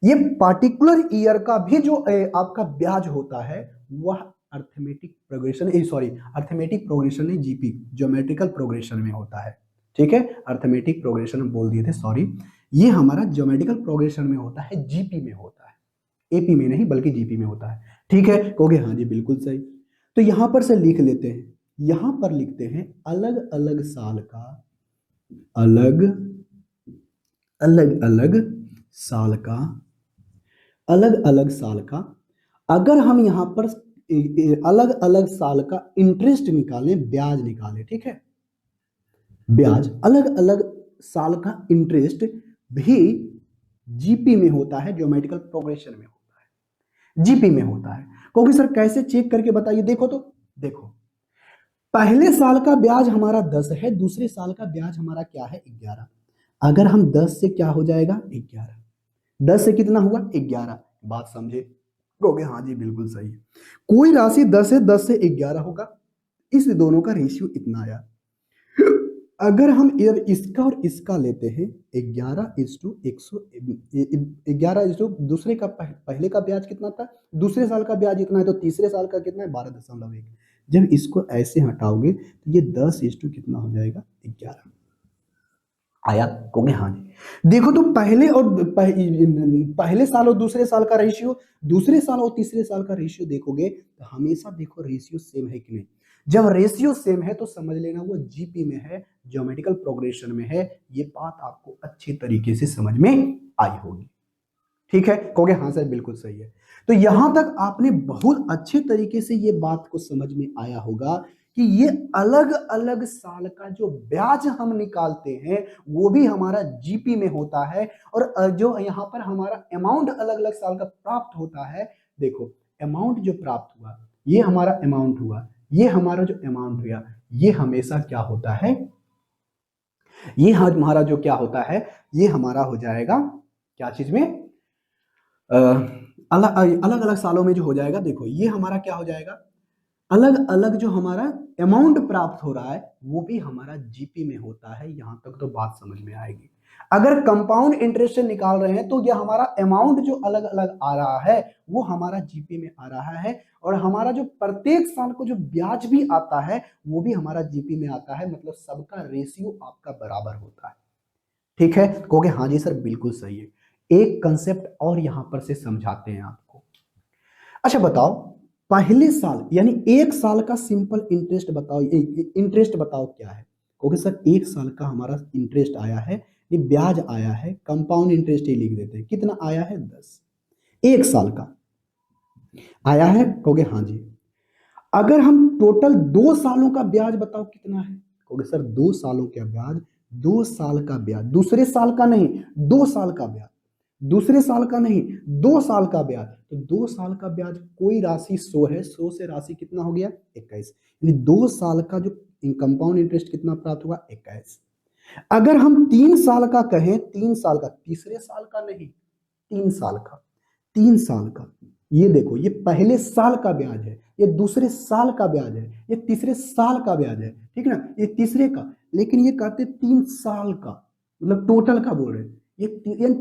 Speaker 1: ये पार्टिकुलर ईयर का भी जो आपका ब्याज होता है वह arithmetic progression, sorry arithmetic progression नहीं, जीपी ज्योमेट्रिकल प्रोग्रेशन में होता है, ठीक है। अर्थमेटिक प्रोग्रेशन बोल दिए थे, सॉरी, ये हमारा ज्योमेट्रिकल प्रोग्रेशन में होता है, जीपी में होता है, एपी में नहीं बल्कि जीपी में होता है, ठीक है, कहोगे हाँ जी बिल्कुल सही। तो यहां पर से लिख लेते हैं, यहां पर लिखते हैं अलग अलग साल का, अलग अलग अलग साल का, अलग अलग साल का, अगर हम यहां पर अलग अलग साल का इंटरेस्ट निकालें, ब्याज निकालें, ठीक है, ब्याज अलग अलग साल का इंटरेस्ट भी जीपी में होता है, ज्योमेट्रिकल प्रोग्रेशन में होता है, जीपी में होता है। क्योंकि सर कैसे चेक करके बताइए, देखो तो देखो, पहले साल का ब्याज हमारा 10 है, दूसरे साल का ब्याज हमारा क्या है, 11। अगर हम 10 से क्या हो जाएगा, 11, 10 से कितना हुआ, 11, बात समझे, कहोगे हाँ जी बिल्कुल सही है। कोई राशि 10 है, 10 से 11 होगा, इस दोनों का रेशियो इतना आया। अगर हम इसका और इसका लेते हैं, 11:100, दूसरे का पहले का ब्याज कितना था, दूसरे साल का ब्याज इतना है, तो तीसरे साल का कितना है, 12.1। जब इसको ऐसे हटाओगे तो ये 10:, कितना हो जाएगा, 11 आया, कहोगे हाँ जी। देखो तो पहले साल और दूसरे साल का रेशियो, दूसरे साल और तीसरे साल का रेशियो देखोगे तो हमेशा देखो रेशियो सेम है कि नहीं। जब रेशियो सेम है तो समझ लेना वो जीपी में है, ज्योमेट्रिकल प्रोग्रेशन में है। ये बात आपको अच्छी तरीके से समझ में आई होगी, ठीक है, कहोगे हाँ सर बिल्कुल सही है। तो यहां तक आपने बहुत अच्छे तरीके से ये बात को समझ में आया होगा कि ये अलग अलग साल का जो ब्याज हम निकालते हैं वो भी हमारा जीपी में होता है, और जो यहाँ पर हमारा अमाउंट अलग अलग साल का प्राप्त होता है, देखो अमाउंट जो प्राप्त हुआ ये हमारा अमाउंट हुआ, ये हमारा जो अमाउंट हुआ ये हमेशा क्या होता है, ये हमारा जो क्या होता है, ये हमारा हो जाएगा क्या चीज में, अलग अलग अलग सालों में जो हो जाएगा, देखो ये हमारा क्या हो जाएगा, अलग अलग जो हमारा अमाउंट प्राप्त हो रहा है वो भी हमारा जीपी में होता है। यहां तक तो बात समझ में आएगी। अगर कंपाउंड इंटरेस्ट से निकाल रहे हैं तो ये हमारा अमाउंट जो अलग अलग आ रहा है वो हमारा जीपी में आ रहा है, और हमारा जो प्रत्येक साल को जो ब्याज भी आता है वो भी हमारा जीपी में आता है, मतलब सबका रेशियो आपका बराबर होता है, ठीक है, कहोगे हाँ जी सर बिल्कुल सही है। एक कंसेप्ट और यहां पर से समझाते हैं आपको। अच्छा बताओ, पहले साल यानी एक साल का सिंपल इंटरेस्ट बताओ, इंटरेस्ट बताओ क्या है, क्योंकि सर एक साल का हमारा इंटरेस्ट आया है, ये ब्याज आया है, कंपाउंड इंटरेस्ट ही लिख देते हैं, कितना आया है, 10, एक साल का आया है, कहोगे हाँ जी। अगर हम टोटल 2 सालों का ब्याज बताओ कितना है, कहोगे सर 2 सालों का ब्याज, 2 साल का ब्याज, दूसरे साल का नहीं, 2 साल का ब्याज, दूसरे साल का नहीं, 2 साल का ब्याज, तो 2 साल का ब्याज कोई राशि 100 है, 100 से राशि कितना हो गया, 21, यानी 2 साल का जो कंपाउंड इंटरेस्ट कितना प्राप्त हुआ, 21। अगर हम 3 साल का कहें, 3 साल का, तीसरे साल का नहीं, 3 साल का, 3 साल का, ये देखो ये पहले साल का ब्याज है, ये दूसरे साल का ब्याज है, ये तीसरे साल का ब्याज है, ठीक है ना, ये तीसरे का, लेकिन ये कहते 3 साल का, मतलब टोटल का बोल रहे हैं, ये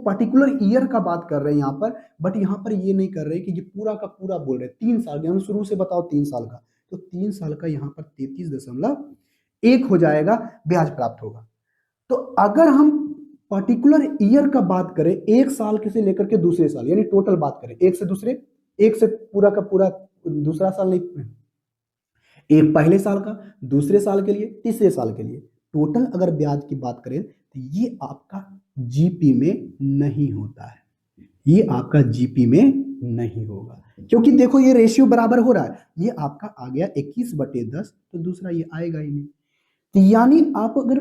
Speaker 1: पर्टिकुलर ईयर का बात कर रहे हैं यहाँ पर, बट यहाँ पर ये नहीं कर रहे कि ये पूरा का पूरा बोल रहे हैं, 3 साल, हम शुरू से बताओ 3 साल का, तो 3 साल का यहाँ पर 33.1 हो जाएगा, ब्याज प्राप्त होगा। तो अगर हम पर्टिकुलर ईयर का बात करें, एक साल के से लेकर के दूसरे साल, यानी टोटल बात करें एक से दूसरे, एक से पूरा का पूरा दूसरा साल नहीं, एक पहले साल का, दूसरे साल के लिए, तीसरे साल के लिए, टोटल अगर ब्याज की बात करें तो ये आपका जीपी में नहीं होता है, ये आपका जीपी में नहीं होगा, क्योंकि देखो ये रेशियो बराबर हो रहा है, ये आपका आ गया 21/10, तो दूसरा ये आएगा ही नहीं। तो यानी आप अगर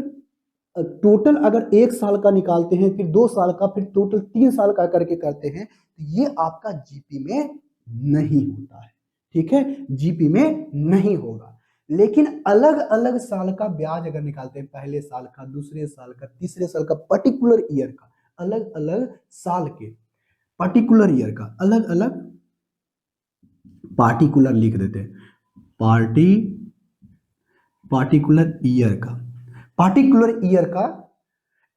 Speaker 1: टोटल अगर एक साल का निकालते हैं, फिर 2 साल का, फिर टोटल 3 साल का करके करते हैं, तो ये आपका जीपी में नहीं होता है, ठीक है, जीपी में नहीं होगा। लेकिन अलग अलग साल का ब्याज अगर निकालते हैं, पहले साल का, दूसरे साल का, तीसरे साल का, पर्टिकुलर ईयर का, अलग अलग साल के पर्टिकुलर ईयर का, अलग अलग पार्टिकुलर लिख देते हैं, पार्टिकुलर ईयर का, पार्टिकुलर ईयर का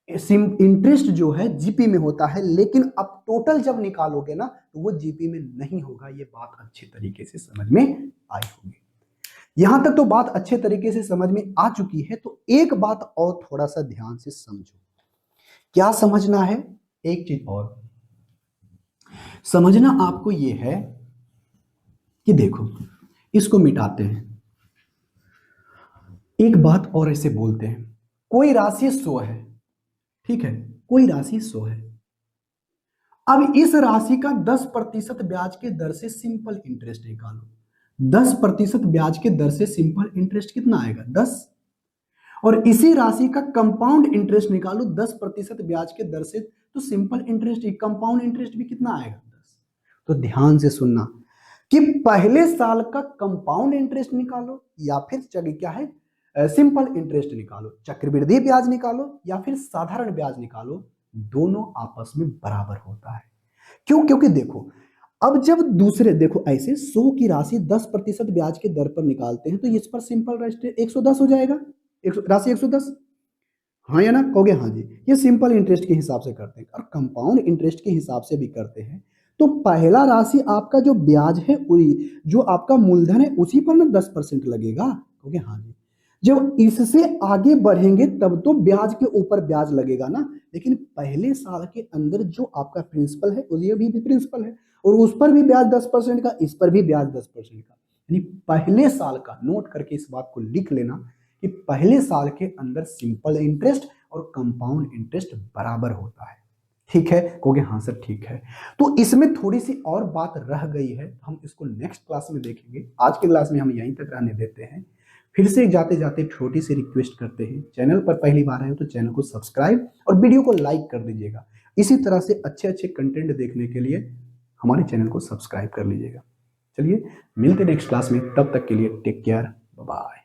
Speaker 1: इंटरेस्ट जो है जीपी में होता है, लेकिन अब टोटल जब निकालोगे ना तो वो जीपी में नहीं होगा। ये बात अच्छे तरीके से समझ में आई होगी। यहां तक तो बात अच्छे तरीके से समझ में आ चुकी है, तो एक बात और थोड़ा सा ध्यान से समझो। क्या समझना है? एक चीज और समझना आपको ये है कि देखो, इसको मिटाते हैं, एक बात और ऐसे बोलते हैं, कोई राशि 100 है, ठीक है, कोई राशि 100 है। अब इस राशि का 10% ब्याज के दर से सिंपल इंटरेस्ट निकालो। 10% ब्याज के दर से सिंपल इंटरेस्ट कितना आएगा? 10। और इसी राशि का कंपाउंड इंटरेस्ट निकालो 10% ब्याज के दर से, तो सिंपल इंटरेस्ट, कंपाउंड इंटरेस्ट भी कितना आएगा? 10। तो ध्यान से सुनना कि पहले साल का कंपाउंड इंटरेस्ट निकालो या फिर क्या है, सिंपल इंटरेस्ट निकालो, चक्रवृद्धि ब्याज निकालो या फिर साधारण ब्याज निकालो, दोनों आपस में बराबर होता है। क्यों? क्योंकि देखो, अब जब दूसरे, देखो ऐसे 100 की राशि 10% ब्याज के दर पर निकालते हैं, तो इस पर सिंपल इंटरेस्ट 110 हो जाएगा, राशि 110, हाँ या ना? कहोगे हाँ जी। ये सिंपल इंटरेस्ट के हिसाब से करते हैं, और कंपाउंड इंटरेस्ट के हिसाब से भी करते हैं। तो पहला राशि आपका जो ब्याज है, जो आपका मूलधन है, उसी पर ना 10% लगेगा, कहोगे हाँ जी। जब इससे आगे बढ़ेंगे तब तो ब्याज के ऊपर ब्याज लगेगा ना, लेकिन पहले साल के अंदर जो आपका प्रिंसिपल है, ये भी प्रिंसिपल है, और उस पर भी ब्याज 10% का, इस पर भी ब्याज 10% का, यानी पहले साल का, नोट करके इस बात को लिख लेना कि पहले साल के अंदर सिंपल इंटरेस्ट और कंपाउंड इंटरेस्ट बराबर होता है। ठीक है? कहोगे हाँ सर ठीक है। तो इसमें थोड़ी सी और बात रह गई है, हम इसको नेक्स्ट क्लास में देखेंगे। आज के क्लास में हम यहीं तक रहने देते हैं। फिर से जाते जाते छोटी सी रिक्वेस्ट करते हैं, चैनल पर पहली बार आए हो तो चैनल को सब्सक्राइब और वीडियो को लाइक कर दीजिएगा। इसी तरह से अच्छे अच्छे कंटेंट देखने के लिए हमारे चैनल को सब्सक्राइब कर लीजिएगा। चलिए मिलते नेक्स्ट क्लास में, तब तक के लिए टेक केयर, बाय।